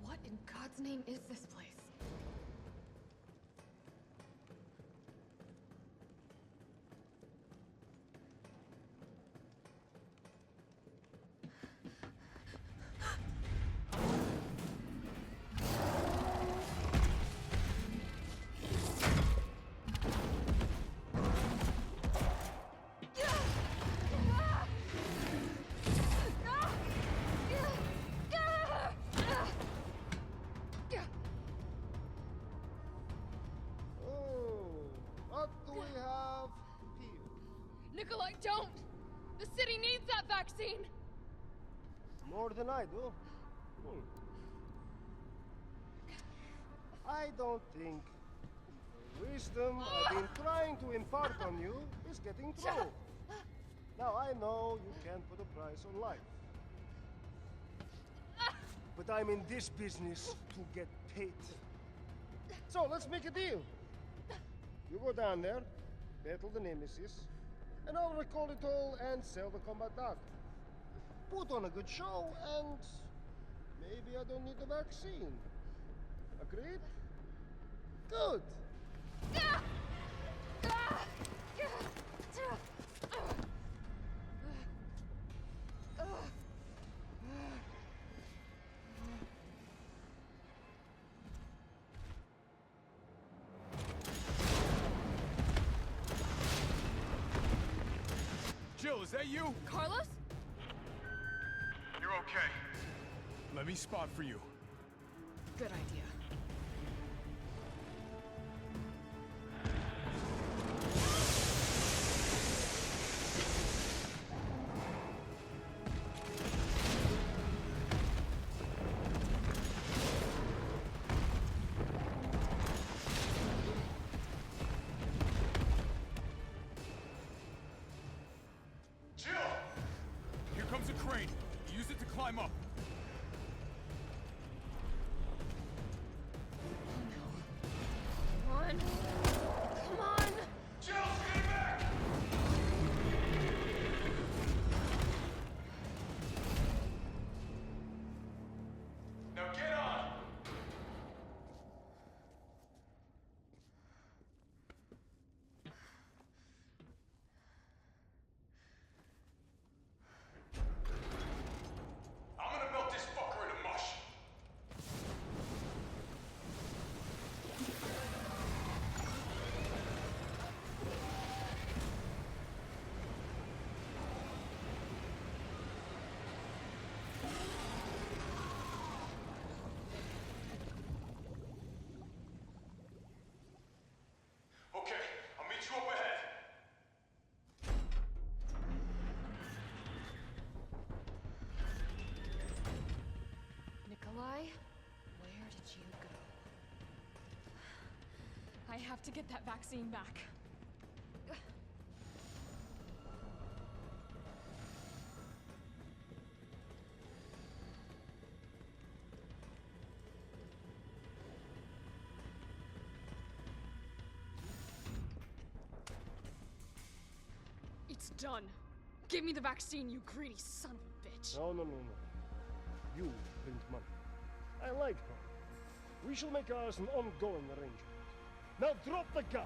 What in God's name is this place? Nikolai, don't! The city needs that vaccine! More than I do. I don't think the wisdom I've been trying to impart on you is getting through. Now, I know you can't put a price on life. But I'm in this business to get paid. So, let's make a deal. You go down there, battle the Nemesis, and I'll recall it all and sell the combat dog. Put on a good show, and maybe I don't need the vaccine. Agreed? Good. Jill, is that you? Carlos? You're okay. Let me spot for you. Good idea. Jill! Here comes a crane. Use it to climb up. Come on. Come on! Jill, stay back! Now get on! I'm gonna melt this fucker into mush. Okay, I'll meet you up ahead. Nikolai, where did you go? I have to get that vaccine back. It's done. Give me the vaccine, you greedy son of a bitch. No. You print money. I like her. We shall make ours an ongoing arrangement. Now drop the gun!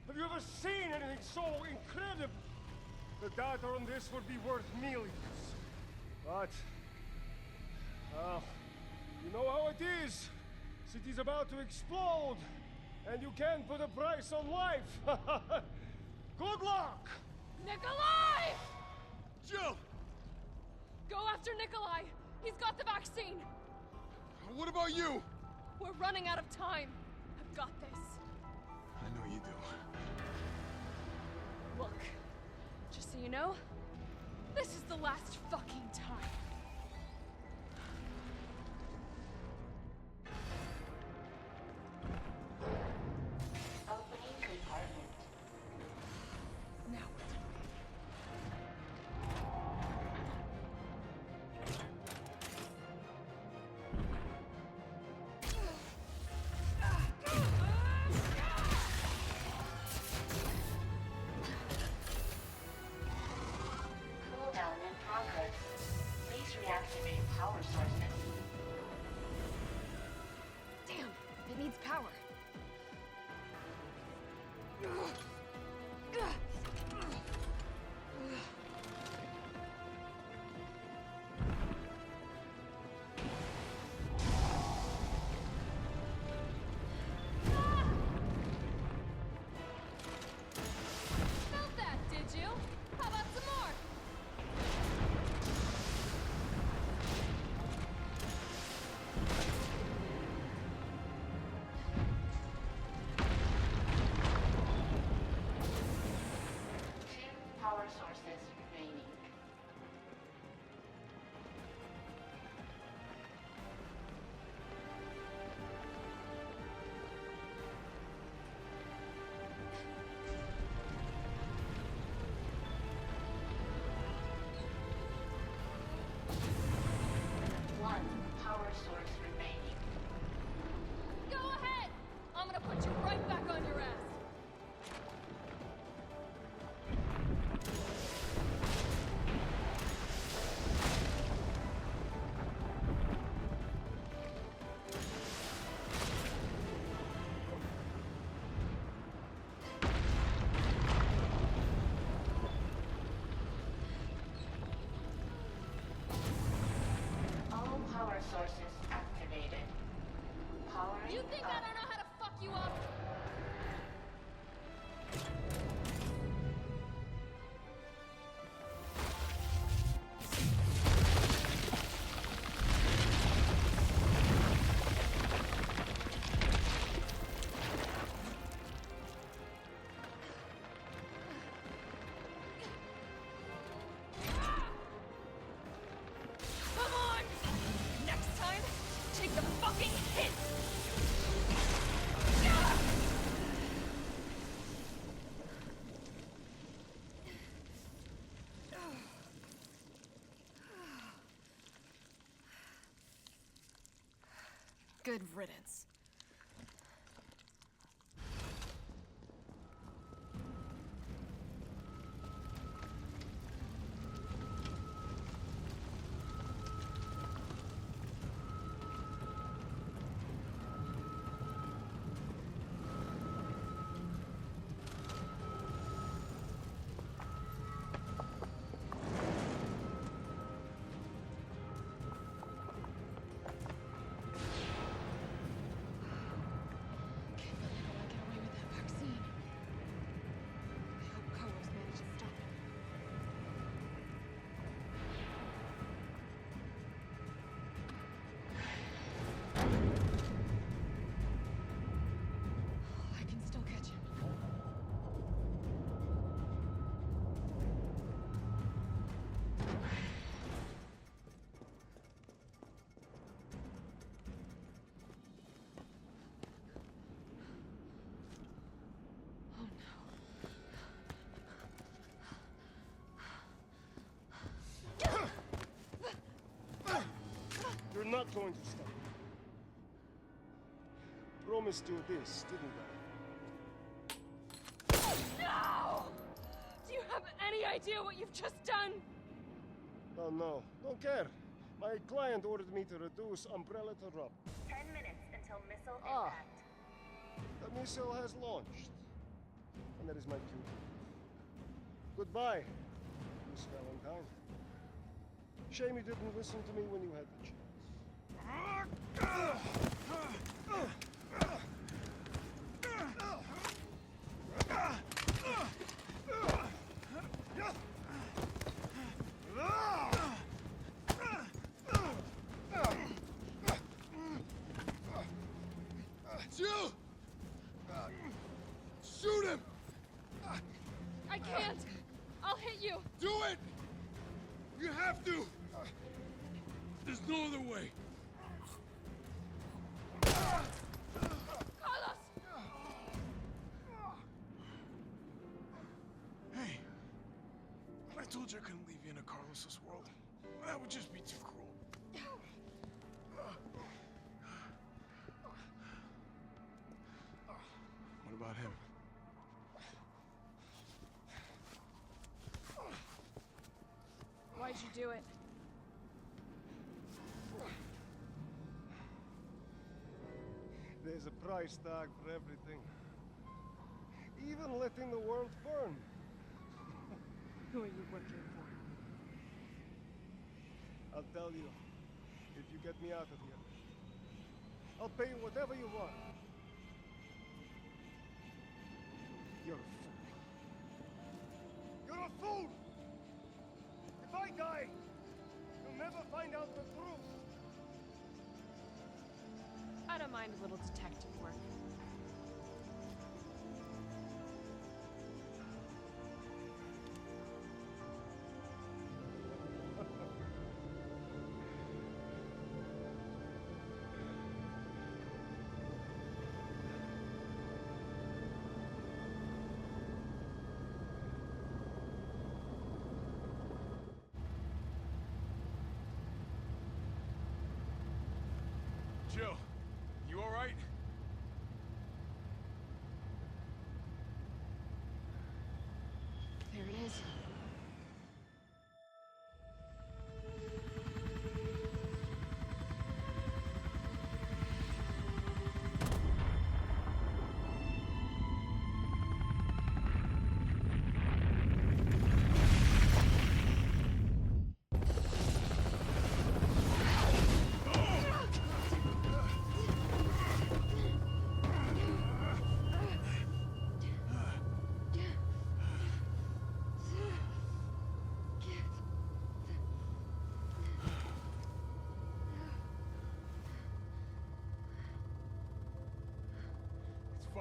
Have you ever seen anything so incredible? The data on this would be worth millions. But, you know how it is. City's about to explode, and you can't put a price on life. Good luck! Nikolai! Jill! Go after Nikolai! He's got the vaccine! What about you? We're running out of time. I've got this. I know you do. Look, just so you know, this is the last fucking time. Opening compartment. Now what do Cooldown in progress. Please reactivate power sources. Damn, it needs power. Power sources activated. Powering You think I up. don't know how to fuck you up? Come on! Next time, take the fucking hit! Good riddance. You're not going to stop. Promised you this, didn't I? No! Do you have any idea what you've just done? Oh no, don't care. My client ordered me to reduce Umbrella to rubble. 10 minutes until missile Ah. impact. The missile has launched. And that is my cue. Goodbye, Miss Valentine. Shame you didn't listen to me when you had the chance. Jill! Shoot him! I can't! I'll hit you! Do it! You have to! There's no other way. Carlos! Hey, I told you I couldn't leave you in a Carlos's world. That would just be too cruel. What about him? Why'd you do it? There's a price tag for everything. Even letting the world burn. Who are you working for? I'll tell you, if you get me out of here. I'll pay you whatever you want. You're a fool. You're a fool! If I die, you'll never find out the truth. I don't mind a little detective work. Jill, you all right? There it is.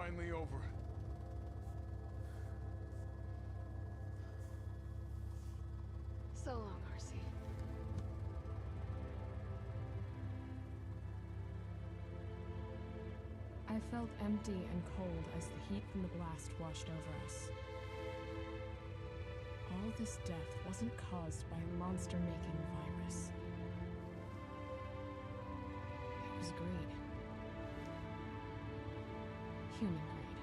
finally over. So long, RC. I felt empty and cold as the heat from the blast washed over us. All this death wasn't caused by a monster-making virus. It was greed. Human greed.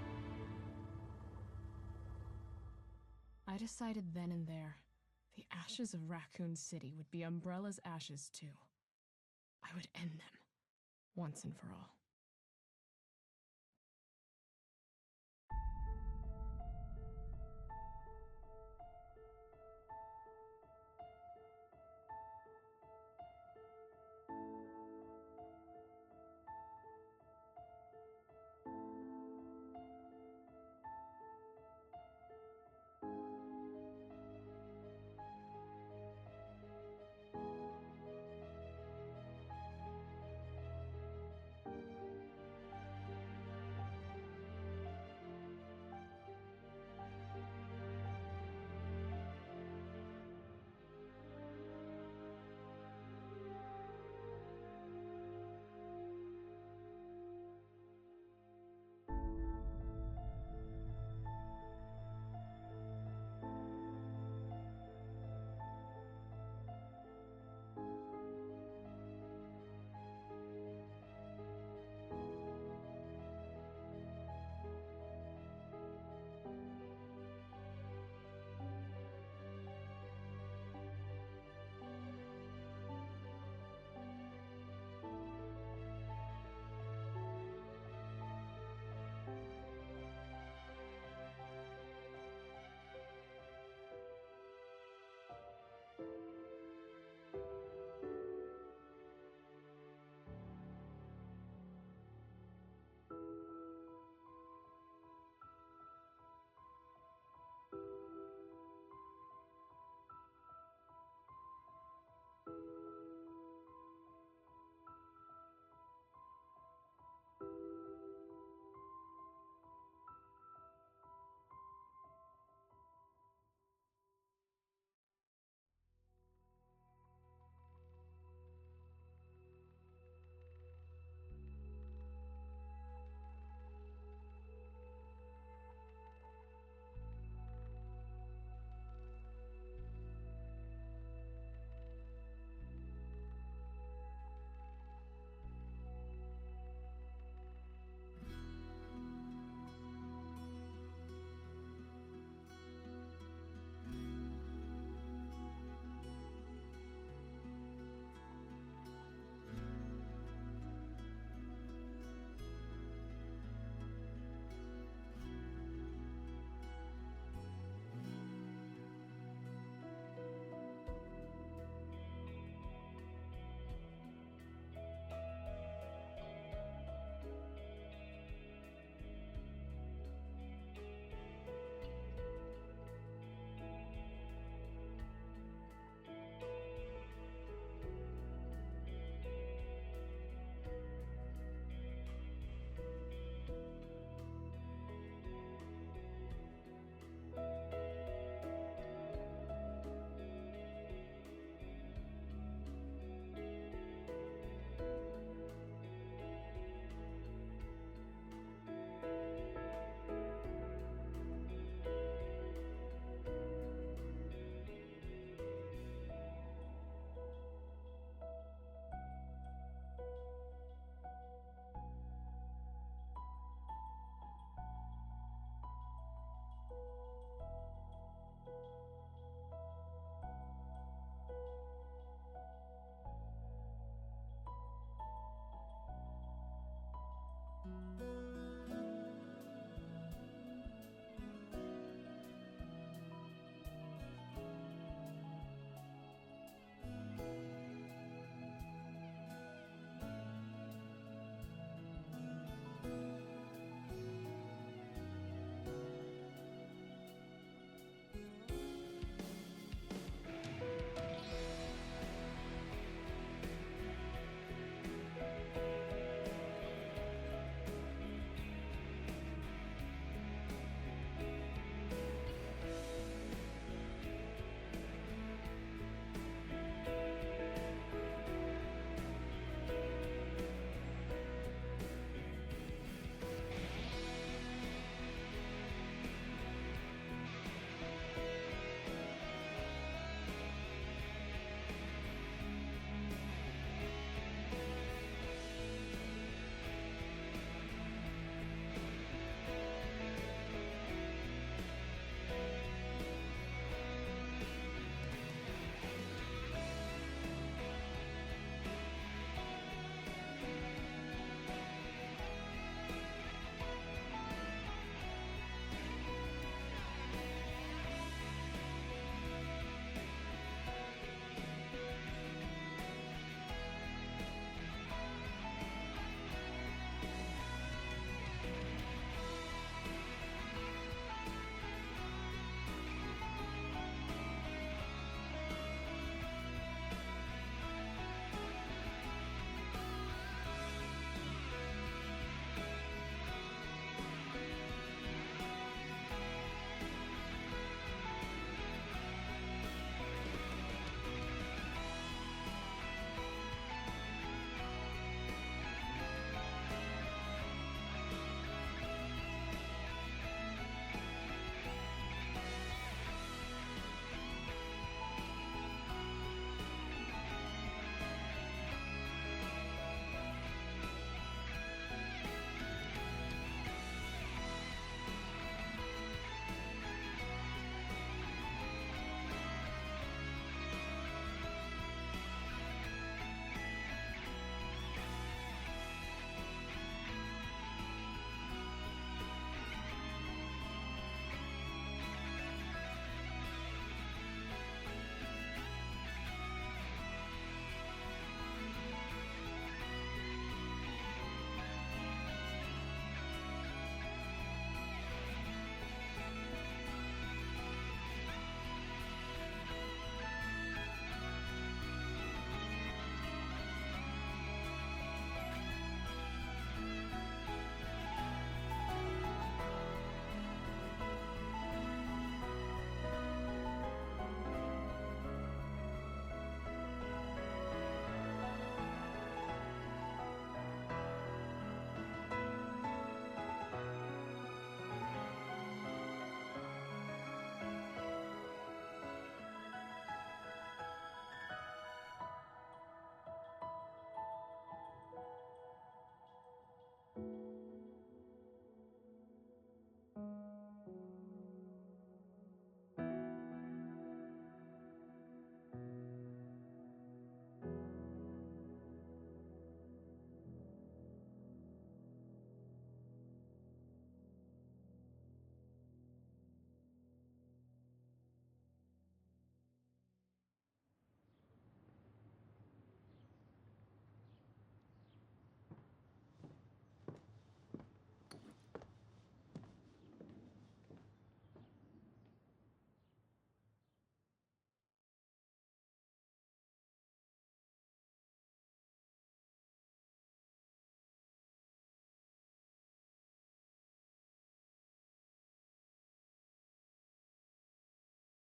I decided then and there, the ashes of Raccoon City would be Umbrella's ashes too. I would end them, once and for all.